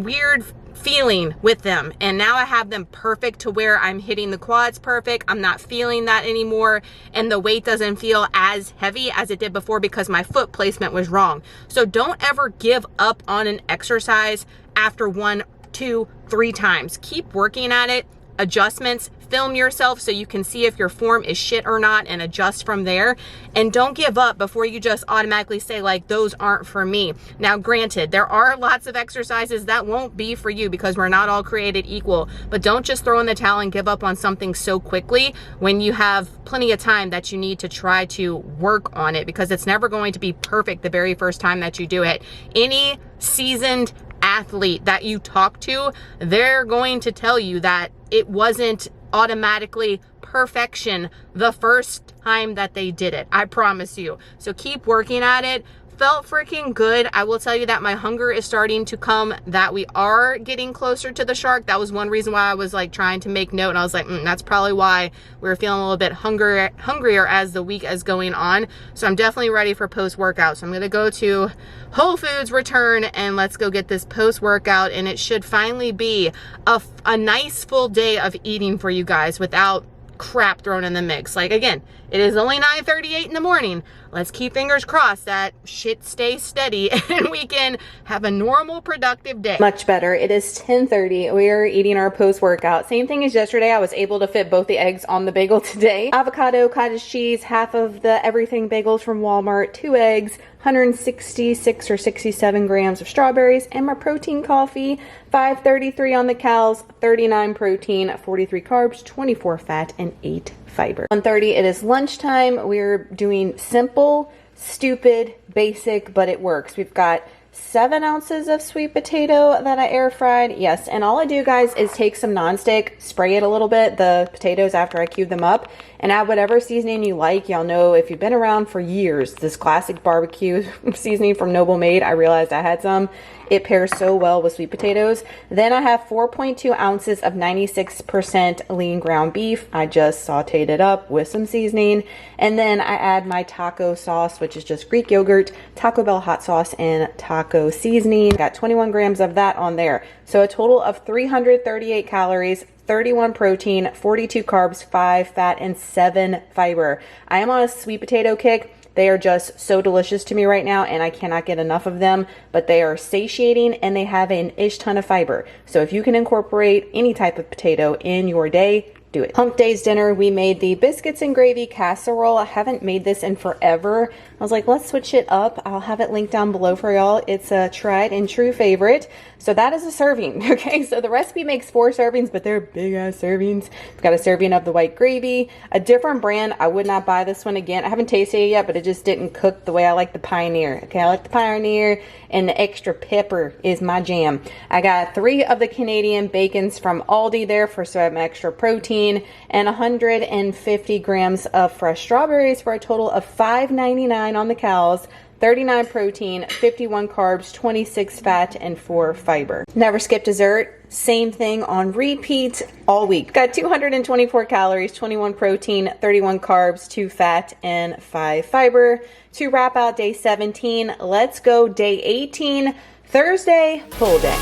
weird feeling with them, and now I have them perfect to where I'm hitting the quads perfect. I'm not feeling that anymore, and the weight doesn't feel as heavy as it did before because my foot placement was wrong. So don't ever give up on an exercise after 1, 2, 3 times. Keep working at it. Adjustments, film yourself so you can see if your form is shit or not and adjust from there. And don't give up before you just automatically say like, those aren't for me. Now granted, there are lots of exercises that won't be for you because we're not all created equal, but don't just throw in the towel and give up on something so quickly when you have plenty of time that you need to try to work on it, because it's never going to be perfect the very first time that you do it. Any seasoned athlete that you talk to, they're going to tell you that it wasn't automatically perfection the first time that they did it. I promise you. So keep working at it. felt freaking good. I will tell you that my hunger is starting to come, that we are getting closer to the shark. That was one reason why I was like trying to make note, and I was like, that's probably why we were feeling a little bit hungrier as the week is going on. So I'm definitely ready for post-workout. So I'm gonna go to Whole Foods Return and let's go get this post-workout, and it should finally be a nice full day of eating for you guys without crap thrown in the mix. Like, again, it is only 9:38 in the morning. Let's keep fingers crossed that shit stays steady and we can have a normal productive day. Much better. It is 10:30. We are eating our post-workout. Same thing as yesterday. I was able to fit both the eggs on the bagel today. Avocado, cottage cheese, half of the everything bagels from Walmart, 2 eggs, 166 or 67 grams of strawberries, and my protein coffee, 533 on the calories, 39 protein, 43 carbs, 24 fat, and 8 fiber. 1:30, it is lunchtime. We're doing simple, stupid, basic, but it works. We've got 7 ounces of sweet potato that I air fried. Yes, and all I do, guys, is take some nonstick, spray it a little bit, the potatoes after I cube them up, and add whatever seasoning you like. Y'all know, if you've been around for years, this classic barbecue seasoning from Noble Made, I realized I had some. It pairs so well with sweet potatoes. Then I have 4.2 ounces of 96% lean ground beef. I just sauteed it up with some seasoning. And then I add my taco sauce, which is just Greek yogurt, Taco Bell hot sauce, and taco seasoning. Got 21 grams of that on there. So a total of 338 calories, 31 protein, 42 carbs, 5 fat, and 7 fiber. I am on a sweet potato kick. They are just so delicious to me right now, and I cannot get enough of them, but they are satiating and they have an ish ton of fiber. So if you can incorporate any type of potato in your day, do it. Hump Day's dinner, we made the biscuits and gravy casserole. I haven't made this in forever. I was like, let's switch it up. I'll have it linked down below for y'all. It's a tried and true favorite. So that is a serving, okay? So the recipe makes 4 servings, but they're big ass servings. It's got a serving of the white gravy, a different brand. I would not buy this one again. I haven't tasted it yet, but it just didn't cook the way I like the Pioneer. Okay, I like the Pioneer, and the extra pepper is my jam. I got 3 of the Canadian bacons from Aldi there for some extra protein, and 150 grams of fresh strawberries for a total of $5.99 on the cows, 39 protein, 51 carbs, 26 fat, and 4 fiber. Never skip dessert. Same thing on repeat all week. Got 224 calories, 21 protein, 31 carbs, 2 fat, and 5 fiber. To wrap out day 17, let's go day 18, Thursday, full day.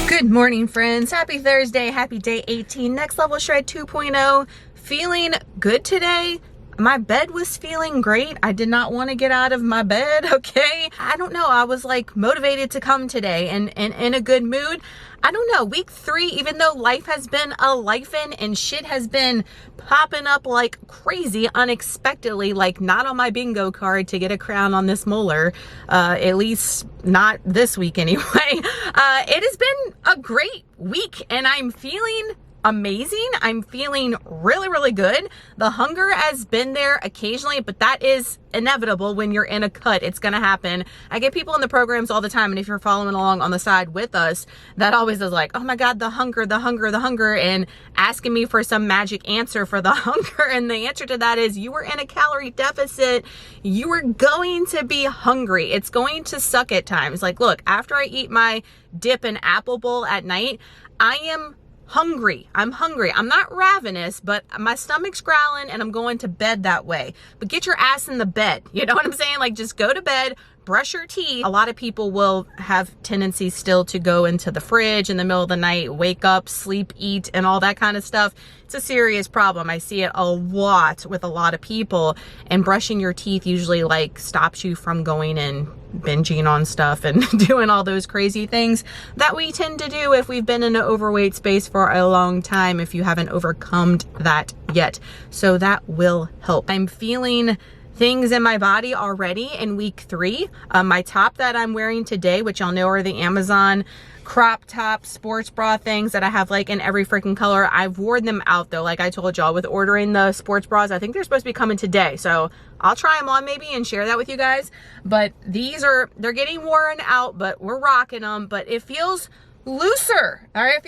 Good morning, friends. Happy Thursday. Happy day 18. Next Level Shred 2.0. Feeling good today. My bed was feeling great. I did not want to get out of my bed, okay? I don't know. I was like motivated to come today and in a good mood. I don't know. Week 3, even though life has been a lifin' and shit has been popping up like crazy unexpectedly, like not on my bingo card to get a crown on this molar, at least not this week anyway. It has been a great week and I'm feeling amazing. I'm feeling really, really good. The hunger has been there occasionally, but that is inevitable when you're in a cut. It's gonna happen. I get people in the programs all the time, and if you're following along on the side with us, that always is like, oh my God, the hunger, the hunger, the hunger, and asking me for some magic answer for the hunger. And the answer to that is, you were in a calorie deficit. You are going to be hungry. It's going to suck at times. Like, look, after I eat my dip and apple bowl at night, I am hungry. I'm hungry. I'm not ravenous, but my stomach's growling and I'm going to bed that way. But get your ass in the bed. You know what I'm saying? Like, just go to bed, brush your teeth. A lot of people will have tendencies still to go into the fridge in the middle of the night, wake up, sleep, eat, and all that kind of stuff. It's a serious problem. I see it a lot with a lot of people, and brushing your teeth usually like stops you from going and binging on stuff and doing all those crazy things that we tend to do if we've been in an overweight space for a long time, if you haven't overcome that yet. So that will help. I'm feeling things in my body already in week 3. My top that I'm wearing today, which y'all know are the Amazon crop top sports bra things that I have like in every freaking color. I've worn them out though. Like I told y'all with ordering the sports bras, I think they're supposed to be coming today. So I'll try them on maybe and share that with you guys. But they're getting worn out, but we're rocking them. But it feels looser. All right,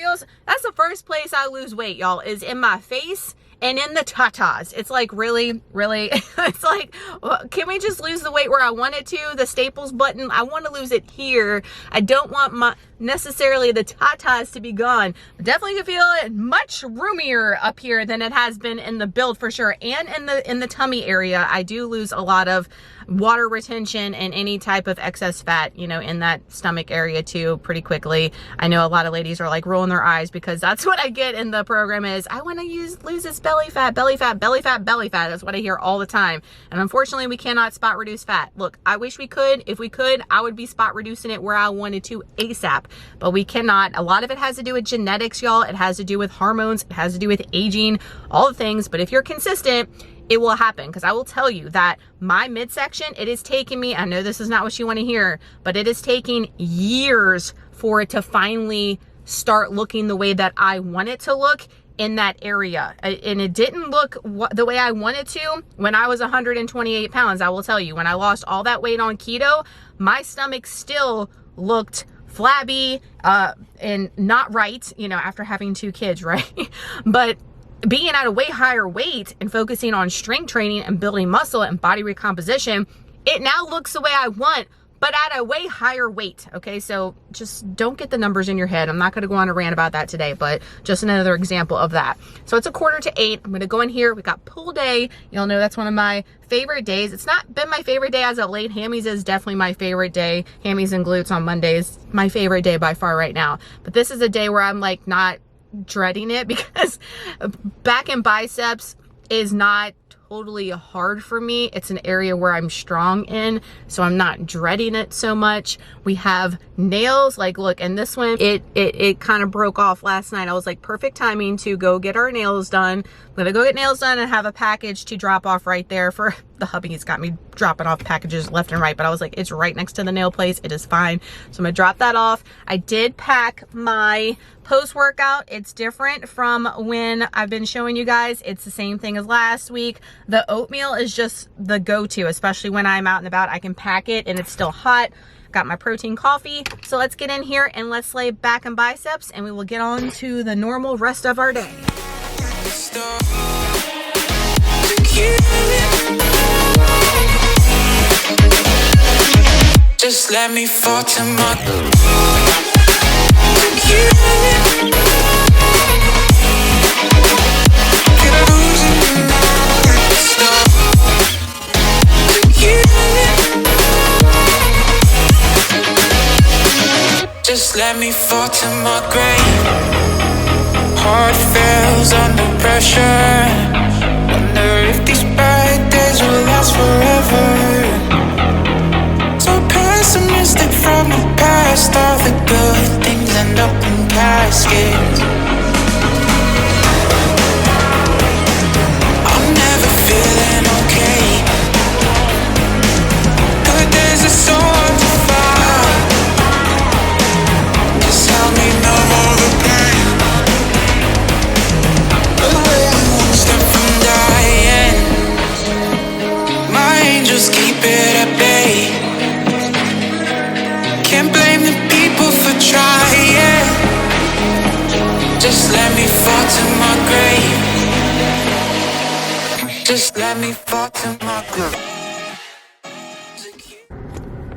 that's the first place I lose weight, y'all, is in my face and in the tatas. It's like, really, it's like, can we just lose the weight where I want it to? The staples button, I want to lose it here. I don't want necessarily the tatas to be gone. I definitely can feel it much roomier up here than it has been in the build for sure. And in the tummy area, I do lose a lot of water retention and any type of excess fat, you know, in that stomach area too, pretty quickly. I know a lot of ladies are like rolling their eyes because that's what I get in the program is, I want to lose this belly fat. That's what I hear all the time. And unfortunately, we cannot spot reduce fat. Look, I wish we could. If we could, I would be spot reducing it where I wanted to ASAP, but we cannot. A lot of it has to do with genetics, y'all. It has to do with hormones. It has to do with aging, all the things. But if you're consistent, it will happen. Because I will tell you that my midsection, it is taking me, I know this is not what you want to hear, but it is taking years for it to finally start looking the way that I want it to look in that area. And it didn't look the way I wanted to when I was 128 pounds. I will tell you, when I lost all that weight on keto, my stomach still looked flabby and not right, you know, after having 2 kids, right? But being at a way higher weight and focusing on strength training and building muscle and body recomposition, it now looks the way I want, but at a way higher weight. Okay, so just don't get the numbers in your head. I'm not going to go on a rant about that today, but just another example of that. So it's 7:45. I'm going to go in here. We got pull day. You'll know that's one of my favorite days. It's not been my favorite day as of late. Hammies is definitely my favorite day. Hammies and glutes on Mondays, my favorite day by far right now. But this is a day where I'm like not dreading it, because back and biceps is not totally hard for me. It's an area where I'm strong in, so I'm not dreading it so much. We have nails, like look, and this one, it kind of broke off last night. I was like, perfect timing to go get our nails done. I'm gonna go get nails done and have a package to drop off right there. For the hubby's got me dropping off packages left and right, but I was like, it's right next to the nail place, it is fine. So I'm gonna drop that off. I did pack my post-workout. It's different from when I've been showing you guys. It's the same thing as last week. The oatmeal is just the go-to, especially when I'm out and about. I can pack it and it's still hot. Got my protein coffee. So let's get in here and let's lay back and biceps, and we will get on to the normal rest of our day. Just let me fall to my just let me fall to my grave. Heart fails under pressure. Wonder if these bad days will last forever. So pessimistic from the past. All the good things end up in caskets. I'm never feeling okay. Good days are so hard to find. Just help me numb all the pain. I'm one step from dying. My angels keep it at bay. Can't blame the people for trying. Just let me fall to my grave. Just let me fall to my grave.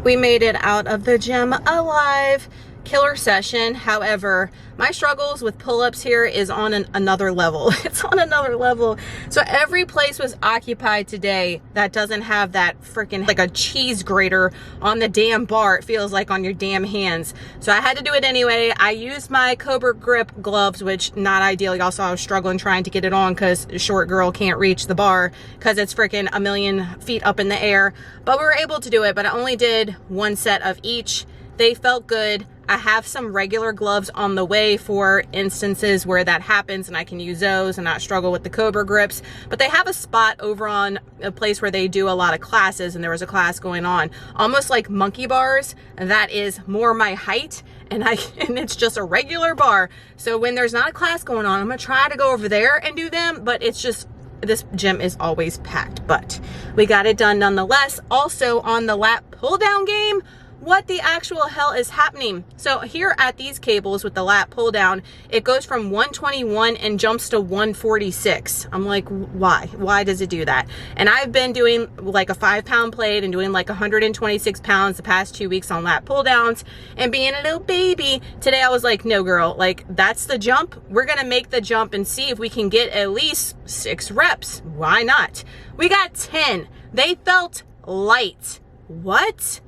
We made it out of the gym alive. Killer session. However, my struggles with pull-ups here is on another level. It's on another level. So every place was occupied today that doesn't have that freaking like a cheese grater on the damn bar. It feels like on your damn hands. So I had to do it anyway. I used my Cobra Grip gloves, which not ideal. Y'all saw I was struggling trying to get it on because a short girl can't reach the bar because it's freaking a million feet up in the air. But we were able to do it, but I only did one set of each. They felt good. I have some regular gloves on the way for instances where that happens, and I can use those and not struggle with the Cobra grips. But they have a spot over on a place where they do a lot of classes, and there was a class going on, almost like monkey bars. And that is more my height, and it's just a regular bar. So when there's not a class going on, I'm gonna try to go over there and do them, but it's just, this gym is always packed. But we got it done nonetheless. Also on the lat pull down game, what the actual hell is happening? So here at these cables with the lat pull down, it goes from 121 and jumps to 146. I'm like, why does it do that? And I've been doing like a 5-pound plate and doing like 126 pounds the past 2 weeks on lat pull downs and being a little baby. Today I was like, no girl, like that's the jump. We're gonna make the jump and see if we can get at least 6 reps. Why not? We got 10. They felt light. What?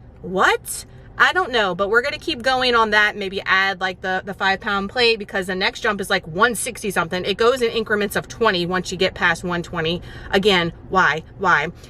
I don't know, but we're gonna keep going on that. Maybe add like the 5-pound plate, because the next jump is like 160 something. It goes in increments of 20 once you get past 120. Again, why?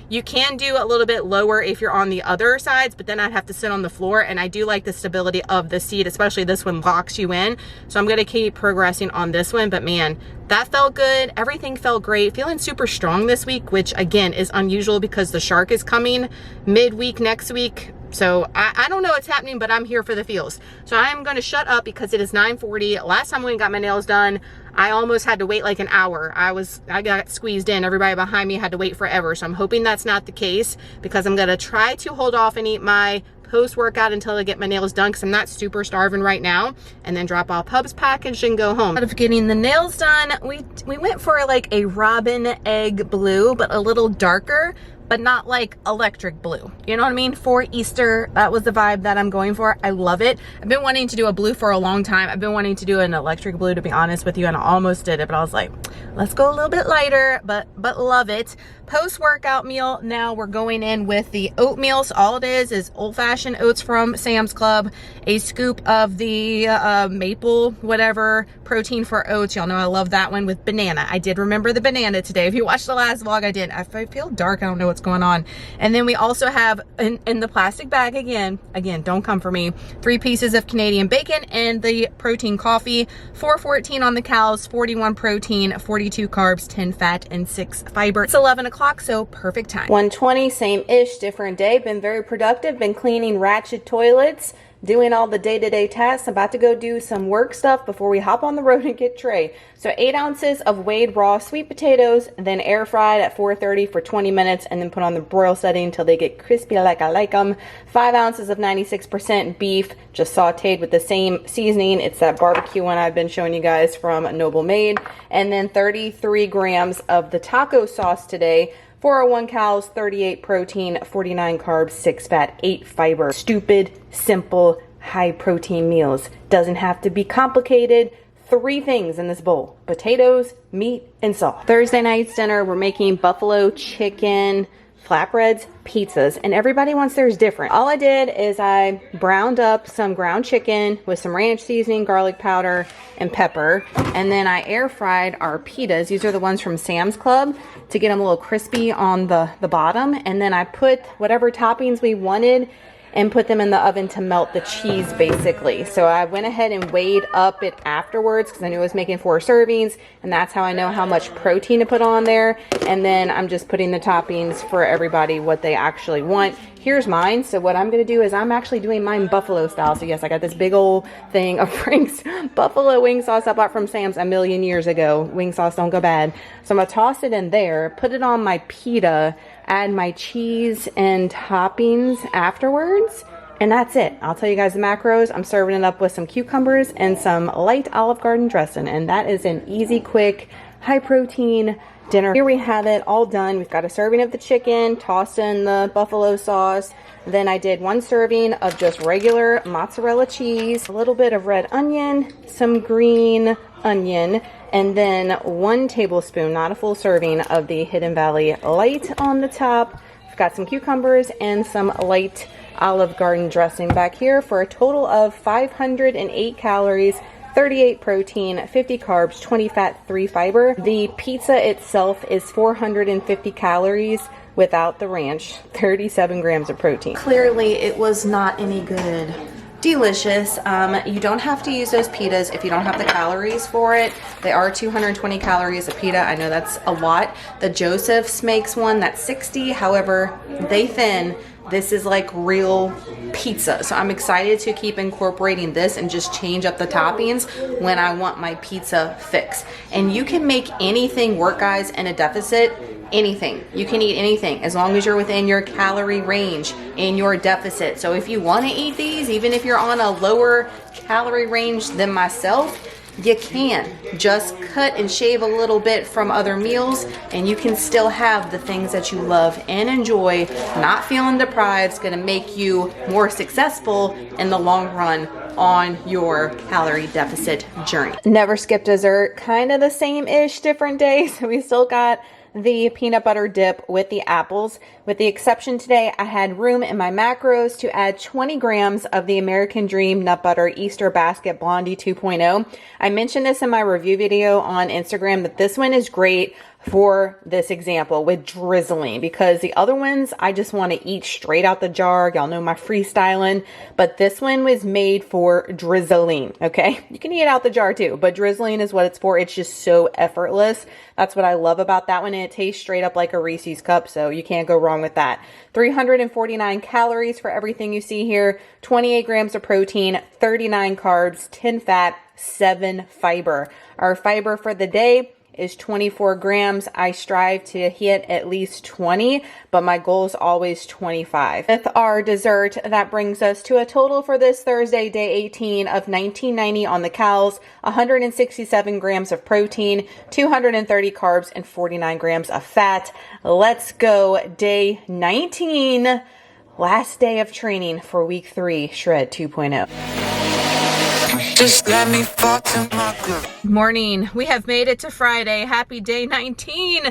You can do a little bit lower if you're on the other sides, but then I'd have to sit on the floor, and I do like the stability of the seat, especially this one locks you in. So I'm gonna keep progressing on this one, but man, that felt good. Everything felt great. Feeling super strong this week, which again is unusual because the shark is coming midweek next week. So I don't know what's happening, but I'm here for the feels. So I'm going to shut up because it is 9:40. Last time we got my nails done, I almost had to wait like an hour. I got squeezed in. Everybody behind me had to wait forever. So I'm hoping that's not the case, because I'm going to try to hold off and eat my post-workout until I get my nails done, because I'm not super starving right now, and then drop off Hub's package and go home. Out of getting the nails done, we went for like a robin egg blue, but a little darker, but not like electric blue. You know what I mean? For Easter, that was the vibe that I'm going for. I love it. I've been wanting to do a blue for a long time. I've been wanting to do an electric blue, to be honest with you, and I almost did it, but I was like, let's go a little bit lighter, but love it. Post-workout meal, now we're going in with the oatmeal. So all it is old-fashioned oats from Sam's Club, a scoop of the maple whatever protein for oats. Y'all know I love that one with banana. I did remember the banana today. If you watched the last vlog, I did. I feel dark. I don't know what's going on. And then we also have in the plastic bag, again, don't come for me, 3 pieces of Canadian bacon and the protein coffee. 414 on the calories, 41 protein, 42 carbs, 10 fat, and 6 fiber. It's 11 o'clock, so perfect time. 1:20, same-ish, different day. Been very productive. Been cleaning ratchet toilets, doing all the day-to-day tasks. About to go do some work stuff before we hop on the road and get Trey. So 8 ounces of weighed raw sweet potatoes, then air fried at 430 for 20 minutes, and then put on the broil setting until they get crispy like I like them. 5 ounces of 96% beef, just sauteed with the same seasoning. It's that barbecue one I've been showing you guys from Noble Made. And then 33 grams of the taco sauce today. 401 calories, 38 protein, 49 carbs, 6 fat, 8 fiber. Stupid, simple, high protein meals. Doesn't have to be complicated. 3 things in this bowl: potatoes, meat, and salt. Thursday night's dinner, we're making buffalo chicken flatbreads, pizzas, and everybody wants theirs different. All I did is I browned up some ground chicken with some ranch seasoning, garlic powder, and pepper, and then I air fried our pitas. These are the ones from Sam's Club, to get them a little crispy on the bottom, and then I put whatever toppings we wanted and put them in the oven to melt the cheese, basically. So I went ahead and weighed up it afterwards, because I knew I was making 4 servings, and that's how I know how much protein to put on there. And then I'm just putting the toppings for everybody what they actually want. Here's mine. So what I'm gonna do is I'm actually doing mine buffalo style. So yes, I got this big old thing of Frank's buffalo wing sauce I bought from Sam's a million years ago. Wing sauce don't go bad. So I'm gonna toss it in there, put it on my pita, add my cheese and toppings afterwards, and that's it. I'll tell you guys the macros. I'm serving it up with some cucumbers and some light Olive Garden dressing, and that is an easy, quick, high protein dinner. Here we have it all done. We've got a serving of the chicken, tossed in the buffalo sauce. Then I did 1 serving of just regular mozzarella cheese, a little bit of red onion, some green onion, and then 1 tablespoon, not a full serving, of the Hidden Valley Light on the top. We've got some cucumbers and some light Olive Garden dressing back here for a total of 508 calories, 38 protein, 50 carbs, 20 fat, 3 fiber. The pizza itself is 450 calories without the ranch, 37 grams of protein. Clearly it was not any good. Delicious. You don't have to use those pitas if you don't have the calories for it. They are 220 calories a pita. I know that's a lot. The Joseph's makes one that's 60. However, they thin. This is like real pizza. So I'm excited to keep incorporating this and just change up the toppings when I want my pizza fix. And you can make anything work, guys, in a deficit. anything. You can eat anything as long as you're within your calorie range in your deficit. So if you want to eat these, even if you're on a lower calorie range than myself, you can just cut and shave a little bit from other meals and you can still have the things that you love and enjoy. Not feeling deprived is going to make you more successful in the long run on your calorie deficit journey. Never skip dessert, kind of the same-ish, different day. So we still got the peanut butter dip with the apples. With the exception today, I had room in my macros to add 20 grams of the American Dream Nut Butter Easter Basket Blondie 2.0. I mentioned this in my review video on Instagram that this one is great for this example with drizzling, because the other ones I just want to eat straight out the jar. Y'all know my freestyling, but this one was made for drizzling. Okay, you can eat it out the jar too, but drizzling is what it's for. It's just so effortless. That's what I love about that one, and it tastes straight up like a Reese's cup, so you can't go wrong with that. 349 calories for everything you see here, 28 grams of protein, 39 carbs, 10 fat, 7 fiber. Our fiber for the day is 24 grams. I strive to hit at least 20, but my goal is always 25. With our dessert, that brings us to a total for this Thursday, day 18, of $19.90 on the cows, 167 grams of protein, 230 carbs, and 49 grams of fat. Let's go day 19, last day of training for week 3, Shred 2.0. Just let me fall to my groove. Morning. We have made it to Friday. Happy day 19.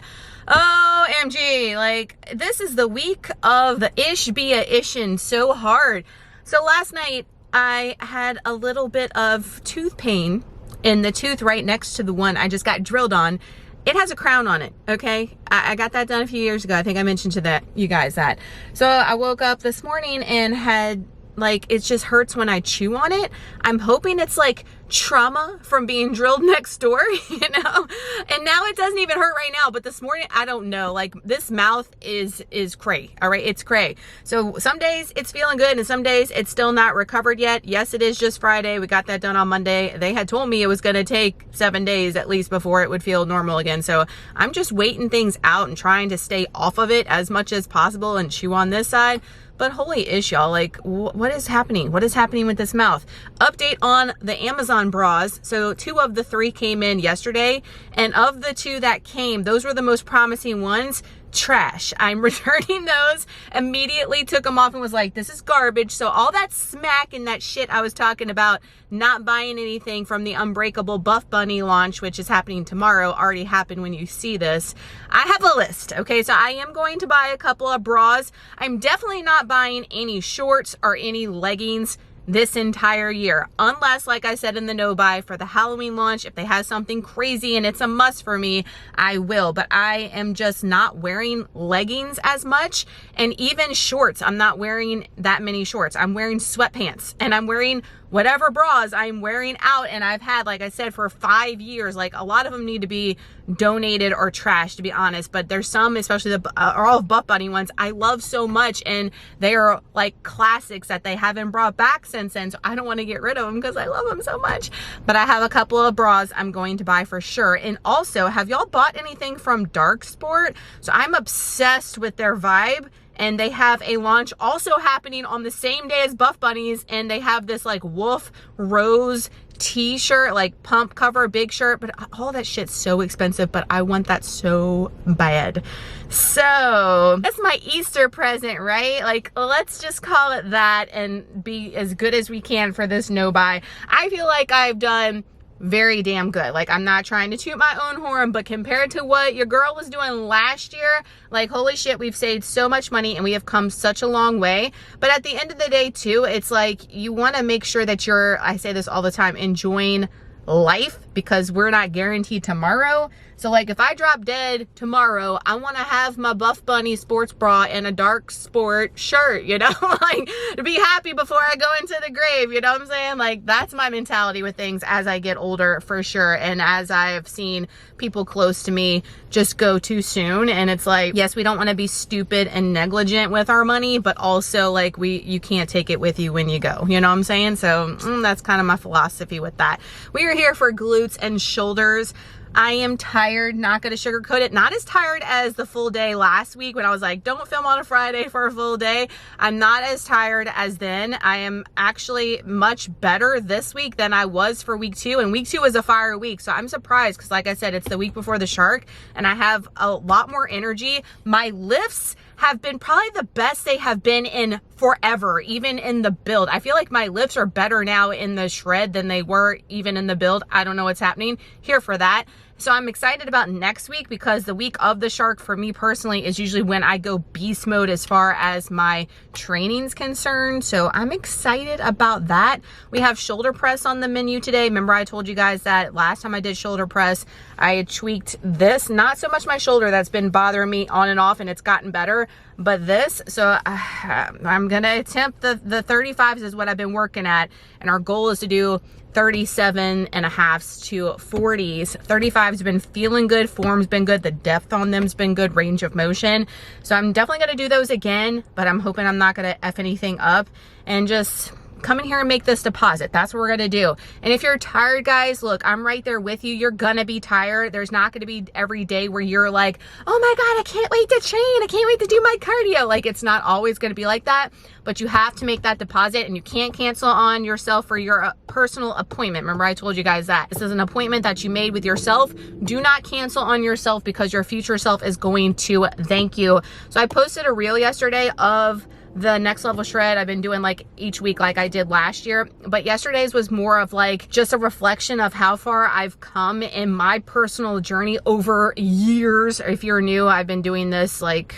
OMG. Like, this is the week of the ish be a ishin' so hard. So last night I had a little bit of tooth pain in the tooth right next to the one I just got drilled on. It has a crown on it, okay? I got that done a few years ago. I think I mentioned to you guys that. So I woke up this morning and had, like, it just hurts when I chew on it. I'm hoping it's like trauma from being drilled next door, you know? And now it doesn't even hurt right now, but this morning, I don't know. Like, this mouth is cray, all right? It's cray. So some days it's feeling good and some days it's still not recovered yet. Yes, it is just Friday. We got that done on Monday. They had told me it was gonna take 7 days at least before it would feel normal again. So I'm just waiting things out and trying to stay off of it as much as possible and chew on this side. But holy ish, y'all, like, what is happening? What is happening with this mouth? Update on the Amazon bras. So 2 of the 3 came in yesterday, and of the 2 that came, those were the most promising ones. Trash. I'm returning those. Immediately took them off and was like, this is garbage. So all that smack and that shit I was talking about, not buying anything from the Unbreakable Buff Bunny launch, which is happening tomorrow, already happened when you see this. I have a list, okay? So I am going to buy a couple of bras. I'm definitely not buying any shorts or any leggings this entire year, unless, like I said in the no buy for the Halloween launch, if they have something crazy and it's a must for me, I will. But I am just not wearing leggings as much, and even shorts, I'm not wearing that many shorts. I'm wearing sweatpants and I'm wearing whatever bras I'm wearing out, and I've had, like I said, for 5 years. Like, a lot of them need to be donated or trashed, to be honest, but there's some, especially the all of Buff Bunny ones, I love so much, and they are like classics that they haven't brought back since then, so I don't want to get rid of them because I love them so much. But I have a couple of bras I'm going to buy for sure. And also, have y'all bought anything from Dark Sport? So I'm obsessed with their vibe, and they have a launch also happening on the same day as Buff Bunnies, and they have this like wolf rose t-shirt, like pump cover, big shirt, but all that shit's so expensive, but I want that so bad. So that's my Easter present, right? Like, let's just call it that and be as good as we can for this no buy. I feel like I've done very damn good. Like, I'm not trying to toot my own horn, but compared to what your girl was doing last year, like, holy shit, we've saved so much money and we have come such a long way. But at the end of the day too, it's like, you want to make sure that you're, I say this all the time, enjoying life, because we're not guaranteed tomorrow. So like, if I drop dead tomorrow, I want to have my Buff Bunny sports bra and a Dark Sport shirt, you know, like, to be happy before I go into the grave, you know what I'm saying? Like, that's my mentality with things as I get older, for sure. And as I've seen people close to me just go too soon, and it's like, yes, we don't want to be stupid and negligent with our money, but also, like, you can't take it with you when you go, you know what I'm saying? So that's kind of my philosophy with that. We are here for glutes and shoulders. I am tired, not gonna sugarcoat it. Not as tired as the full day last week when I was like, don't film on a Friday for a full day. I'm not as tired as then. I am actually much better this week than I was for week 2. And week 2 was a fire week. So I'm surprised because like I said, it's the week before the shark and I have a lot more energy. My lifts have been probably the best they have been in forever, even in the build. I feel like my lifts are better now in the shred than they were even in the build. I don't know what's happening here for that. So I'm excited about next week because the week of the shark for me personally is usually when I go beast mode as far as my training's concerned. So I'm excited about that. We have shoulder press on the menu today. Remember I told you guys that last time I did shoulder press, I had tweaked this, not so much my shoulder that's been bothering me on and off and it's gotten better, but this. So I'm gonna attempt the 35s is what I've been working at. And our goal is to do 37.5s to 40s. 35's been feeling good, form's been good, the depth on them's been good, range of motion. So I'm definitely gonna do those again, but I'm hoping I'm not gonna F anything up and just come in here and make this deposit. That's what we're gonna do. And if you're tired, guys, look, I'm right there with you. You're gonna be tired. There's not gonna be every day where you're like, oh my God, I can't wait to train. I can't wait to do my cardio. Like, it's not always gonna be like that, but you have to make that deposit and you can't cancel on yourself for your personal appointment. Remember, I told you guys that. This is an appointment that you made with yourself. Do not cancel on yourself because your future self is going to thank you. So I posted a reel yesterday of the next level shred I've been doing like each week like I did last year, but yesterday's was more of like just a reflection of how far I've come in my personal journey over years. If you're new, I've been doing this like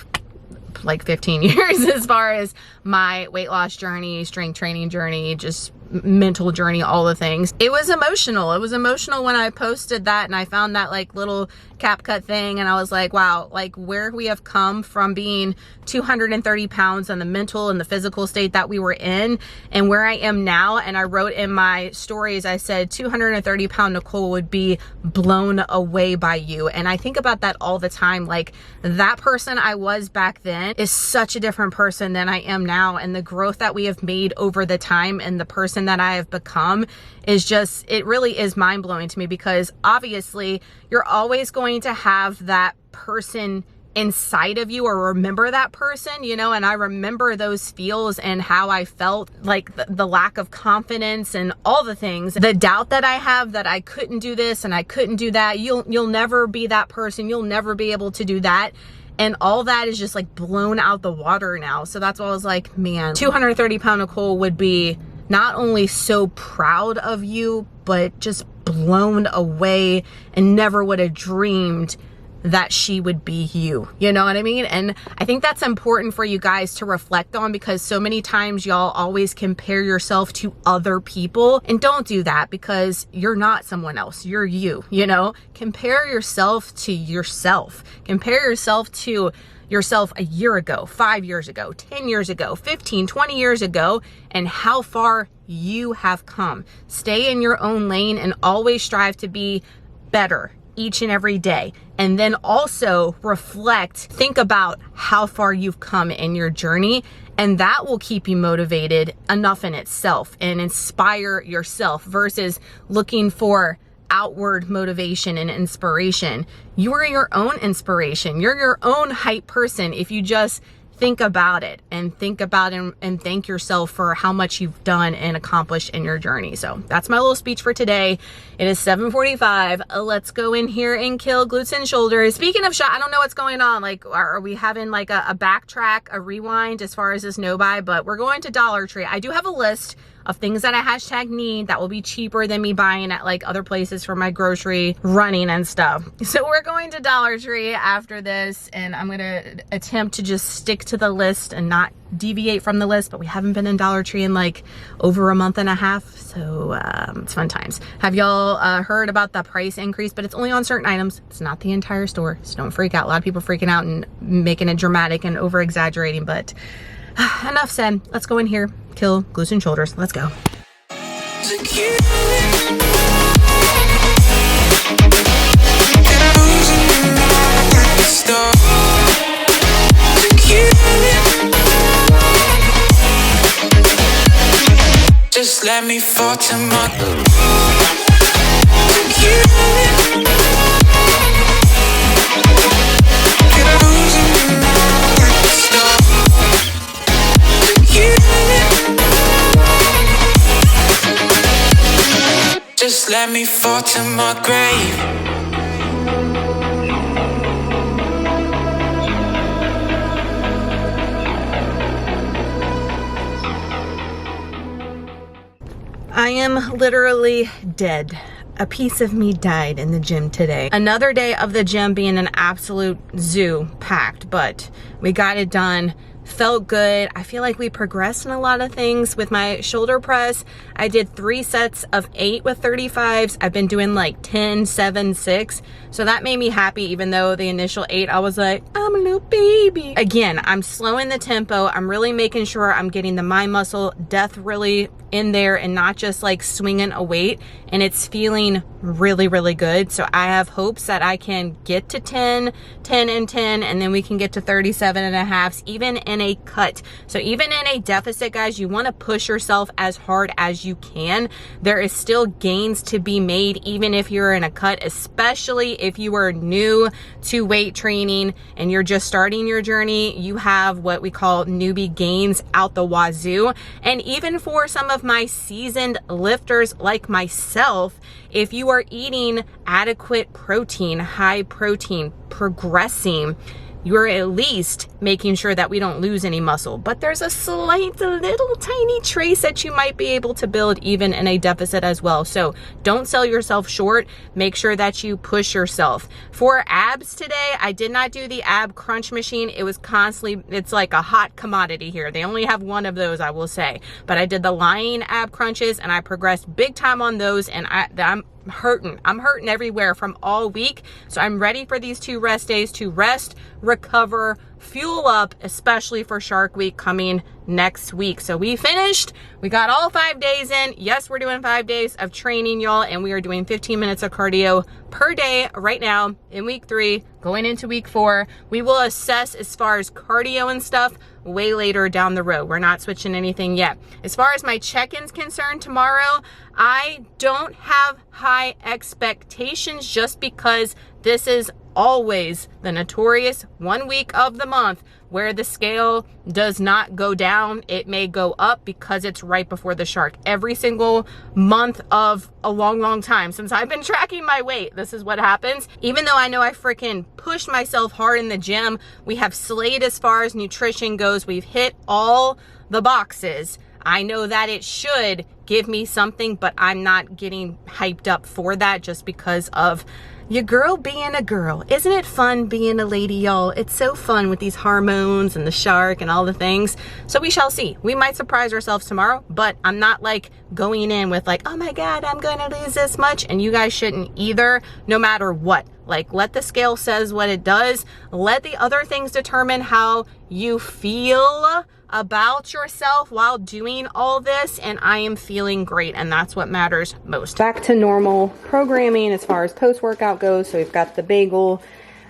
15 years as far as my weight loss journey, strength training journey, just mental journey, all the things. It was emotional. It was emotional when I posted that and I found that like little CapCut thing and I was like, wow, like where we have come from being 230 pounds on the mental and the physical state that we were in and where I am now. And I wrote in my stories, I said 230 pound Nicole would be blown away by you. And I think about that all the time. Like that person I was back then is such a different person than I am now. And the growth that we have made over the time and the person that I have become is just, it really is mind blowing to me because obviously you're always going to have that person inside of you or remember that person, you know, and I remember those feels and how I felt, like the lack of confidence and all the things, the doubt that I have that I couldn't do this and I couldn't do that. You'll never be that person. You'll never be able to do that. And all that is just like blown out the water now. So that's why I was like, man, 230 pound Nicole would be not only so proud of you, but just blown away and never would have dreamed that she would be you. You know what I mean? And I think that's important for you guys to reflect on because so many times y'all always compare yourself to other people, and don't do that because you're not someone else. You're you, you know? Compare yourself to yourself. Compare yourself to yourself a year ago, 5 years ago, 10 years ago, 15, 20 years ago, and how far you have come. Stay in your own lane and always strive to be better each and every day. And then also reflect, think about how far you've come in your journey, and that will keep you motivated enough in itself and inspire yourself versus looking for outward motivation and inspiration. You are your own inspiration. You're your own hype person if you just think about it and think about it and thank yourself for how much you've done and accomplished in your journey. So that's my little speech for today. It is 7:45. Let's go in here and kill glutes and shoulders. Speaking of shot, I don't know what's going on. Like, are we having like a backtrack, a rewind as far as this no buy? But we're going to Dollar Tree. I do have a list of things that I hashtag need that will be cheaper than me buying at like other places for my grocery running and stuff. So we're going to Dollar Tree after this and I'm gonna attempt to just stick to the list and not deviate from the list, but we haven't been in Dollar Tree in like over a month and a half. So it's fun times. Have y'all heard about the price increase? But it's only on certain items. It's not the entire store. So don't freak out. A lot of people freaking out and making it dramatic and over exaggerating, but enough said. Let's go in here, kill glutes and shoulders. Let's go. Just let me fall to my just let me fall to my grave. I am literally dead. A piece of me died in the gym today. Another day of the gym being an absolute zoo packed, but we got it done. Felt good. I feel like we progressed in a lot of things. With my shoulder press, I did 3 sets of 8 with 35s. I've been doing like 10, 7, 6. So that made me happy, even though the initial 8, I was like, I'm a little baby. Again, I'm slowing the tempo. I'm really making sure I'm getting the mind muscle depth really in there and not just like swinging a weight. And it's feeling really, really good. So I have hopes that I can get to 10, 10 and 10, and then we can get to 37 and a halves, even in a cut. So even in a deficit, guys, you want to push yourself as hard as you can. There is still gains to be made, even if you're in a cut, especially if you are new to weight training and you're just starting your journey. You have what we call newbie gains out the wazoo. And even for some of my seasoned lifters like myself, if you are eating adequate protein, high protein, progressing, you're at least making sure that we don't lose any muscle. But there's a slight little tiny trace that you might be able to build even in a deficit as well. So don't sell yourself short. Make sure that you push yourself. For abs today, I did not do the ab crunch machine. It was constantly, it's like a hot commodity here. They only have one of those, I will say. But I did the lying ab crunches and I progressed big time on those, and I'm hurting. I'm hurting everywhere from all week. So I'm ready for these 2 rest days to rest, recover, fuel up, especially for Shark Week coming next week. So we finished. We got all 5 days in. Yes, we're doing 5 days of training, y'all, and we are doing 15 minutes of cardio per day right now in week 3, going into week 4. We will assess as far as cardio and stuff way later down the road. We're not switching anything yet. As far as my check-ins concerned tomorrow, I don't have high expectations just because this is always the notorious 1 week of the month where the scale does not go down. It may go up because it's right before the shark. Every single month of a long, long time since I've been tracking my weight, this is what happens. Even though I know I freaking pushed myself hard in the gym, we have slayed as far as nutrition goes. We've hit all the boxes. I know that it should give me something, but I'm not getting hyped up for that just because of your girl being a girl. Isn't it fun being a lady, y'all? It's so fun with these hormones and the shark and all the things. So we shall see. We might surprise ourselves tomorrow, but I'm not like going in with like, oh my God, I'm going to lose this much. And you guys shouldn't either, no matter what. Like, let the scale says what it does. Let the other things determine how you feel about yourself while doing all this, and I am feeling great, and that's what matters most. Back to normal programming as far as post-workout goes. So we've got the bagel,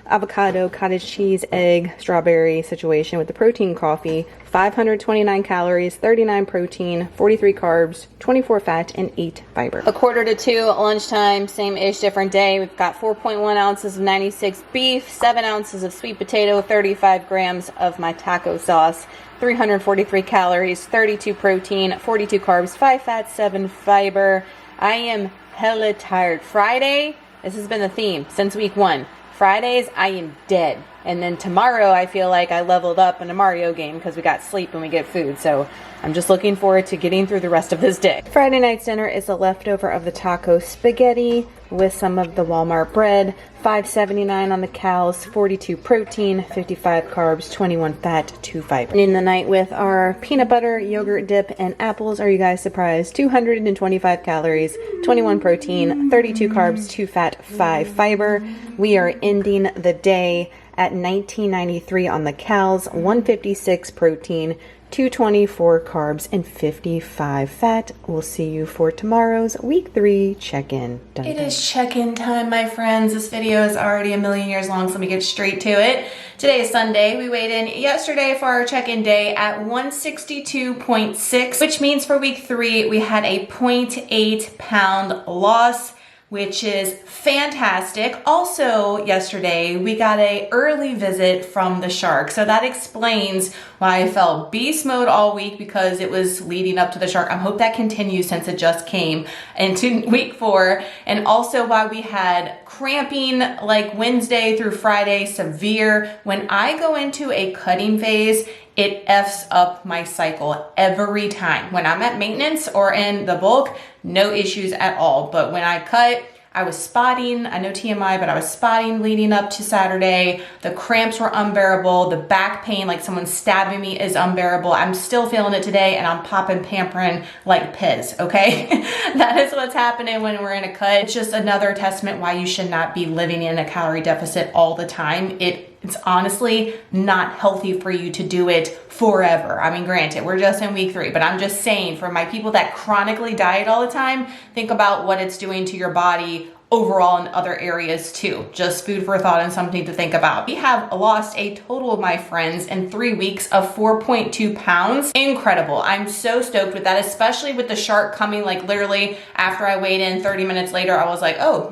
avocado, cottage cheese, egg, strawberry situation with the protein coffee. 529 calories, 39 protein, 43 carbs, 24 fat, and 8 fiber. 1:45 lunchtime, same-ish, different day. We've got 4.1 ounces of 96 beef, 7 ounces of sweet potato, 35 grams of my taco sauce, 343 calories, 32 protein, 42 carbs, 5 fat, 7 fiber. I am hella tired. Friday, this has been the theme since week 1. Fridays, I am dead. And then tomorrow, I feel like I leveled up in a Mario game because we got sleep and we get food. So I'm just looking forward to getting through the rest of this day. Friday night's dinner is a leftover of the taco spaghetti with some of the Walmart bread. $5.79 on the cows, 42 protein, 55 carbs, 21 fat, 2 fiber. And in the night with our peanut butter, yogurt dip, and apples. Are you guys surprised? 225 calories, 21 protein, 32 carbs, 2 fat, 5 fiber. We are ending the day at $19.93 on the cows, 156 protein, 224 carbs, and 55 fat. We'll see you for tomorrow's week 3 check-in. It is check-in time, my friends. This video is already a million years long, so let me get straight to it. Today is Sunday. We weighed in yesterday for our check-in day at 162.6, which means for week 3, we had a 0.8 pound loss, which is fantastic. Also, yesterday, we got an early visit from the shark. So that explains why I felt beast mode all week because it was leading up to the shark. I hope that continues since it just came into week 4. And also why we had cramping like Wednesday through Friday, severe. When I go into a cutting phase, it F's up my cycle every time. When I'm at maintenance or in the bulk, no issues at all. But when I cut, I was spotting, I know TMI, but I was spotting leading up to Saturday. The cramps were unbearable. The back pain, like someone stabbing me, is unbearable. I'm still feeling it today and I'm popping pampering like Piz, okay? That is what's happening when we're in a cut. It's just another testament why you should not be living in a calorie deficit all the time. It's honestly not healthy for you to do it forever. I mean, granted, we're just in week 3, but I'm just saying for my people that chronically diet all the time, think about what it's doing to your body overall in other areas too. Just food for thought and something to think about. We have lost a total, my friends, in 3 weeks of 4.2 pounds. Incredible. I'm so stoked with that, especially with the shark coming like literally after I weighed in 30 minutes later. I was like, oh,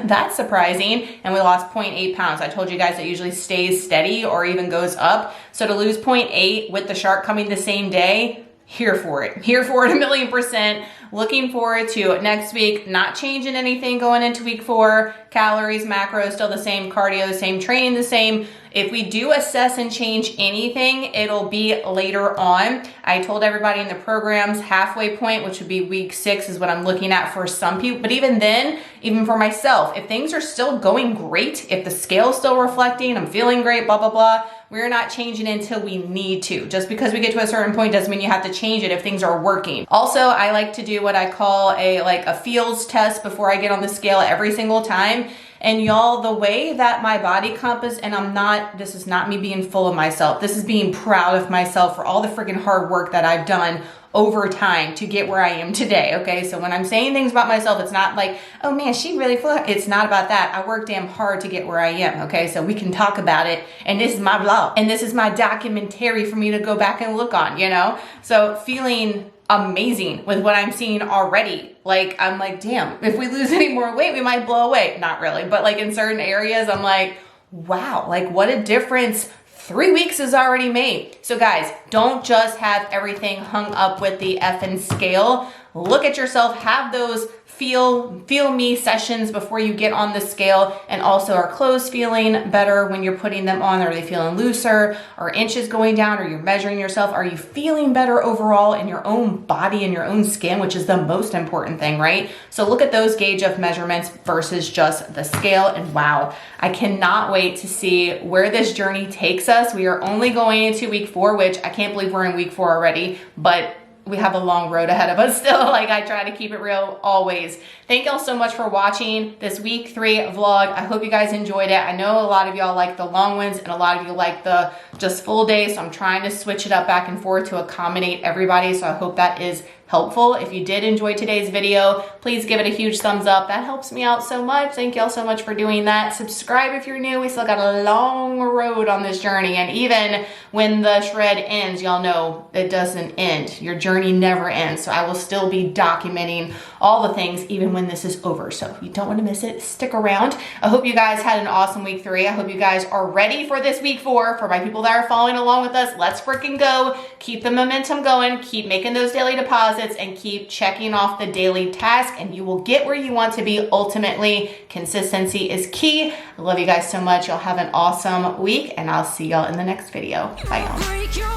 that's surprising. And we lost 0.8 pounds. I told you guys it usually stays steady or even goes up. So to lose 0.8 with the shark coming the same day, here for it 1,000,000%. Looking forward to next week. Not changing anything going into week 4. Calories, macros still the same, cardio the same, training the same. If we do assess and change anything, it'll be later on. I told everybody in the program's halfway point, which would be week 6, is what I'm looking at for some people. But even then, even for myself, if things are still going great, if the scale's still reflecting, I'm feeling great, blah, blah, blah, we're not changing until we need to. Just because we get to a certain point doesn't mean you have to change it if things are working. Also, I like to do what I call a feels test before I get on the scale every single time. And y'all, the way that my body compass, and this is not me being full of myself. This is being proud of myself for all the freaking hard work that I've done over time to get where I am today, okay? So when I'm saying things about myself, it's not like, oh man, she really full. It's not about that. I work damn hard to get where I am, okay? So we can talk about it, and this is my vlog, and this is my documentary for me to go back and look on, you know? So feeling amazing with what I'm seeing already. Like, I'm like, damn, if we lose any more weight, we might blow away. Not really, but like in certain areas, I'm like, wow, like what a difference 3 weeks is already made. So guys, don't just have everything hung up with the effing scale. Look at yourself, have those feel me sessions before you get on the scale. And also, are clothes feeling better when you're putting them on? Are they feeling looser? Are inches going down? Are you measuring yourself? Are you feeling better overall in your own body and your own skin, which is the most important thing, right? So look at those gauge of measurements versus just the scale. And wow, I cannot wait to see where this journey takes us. We are only going into week 4, which I can't believe we're in week 4 already, but we have a long road ahead of us still. Like, I try to keep it real always. Thank y'all so much for watching this week 3 vlog. I hope you guys enjoyed it. I know a lot of y'all like the long ones and a lot of you like the just full day. So I'm trying to switch it up back and forth to accommodate everybody. So I hope that is helpful. If you did enjoy today's video, please give it a huge thumbs up. That helps me out so much. Thank y'all so much for doing that. Subscribe if you're new. We still got a long road on this journey. And even when the shred ends, y'all know it doesn't end. Your journey never ends. So I will still be documenting all the things even when this is over. So if you don't want to miss it, stick around. I hope you guys had an awesome week 3. I hope you guys are ready for this week 4. For my people that are following along with us, let's freaking go. Keep the momentum going. Keep making those daily deposits and keep checking off the daily task, and you will get where you want to be. Ultimately, consistency is key. I love you guys so much. Y'all have an awesome week, and I'll see y'all in the next video. Bye, y'all.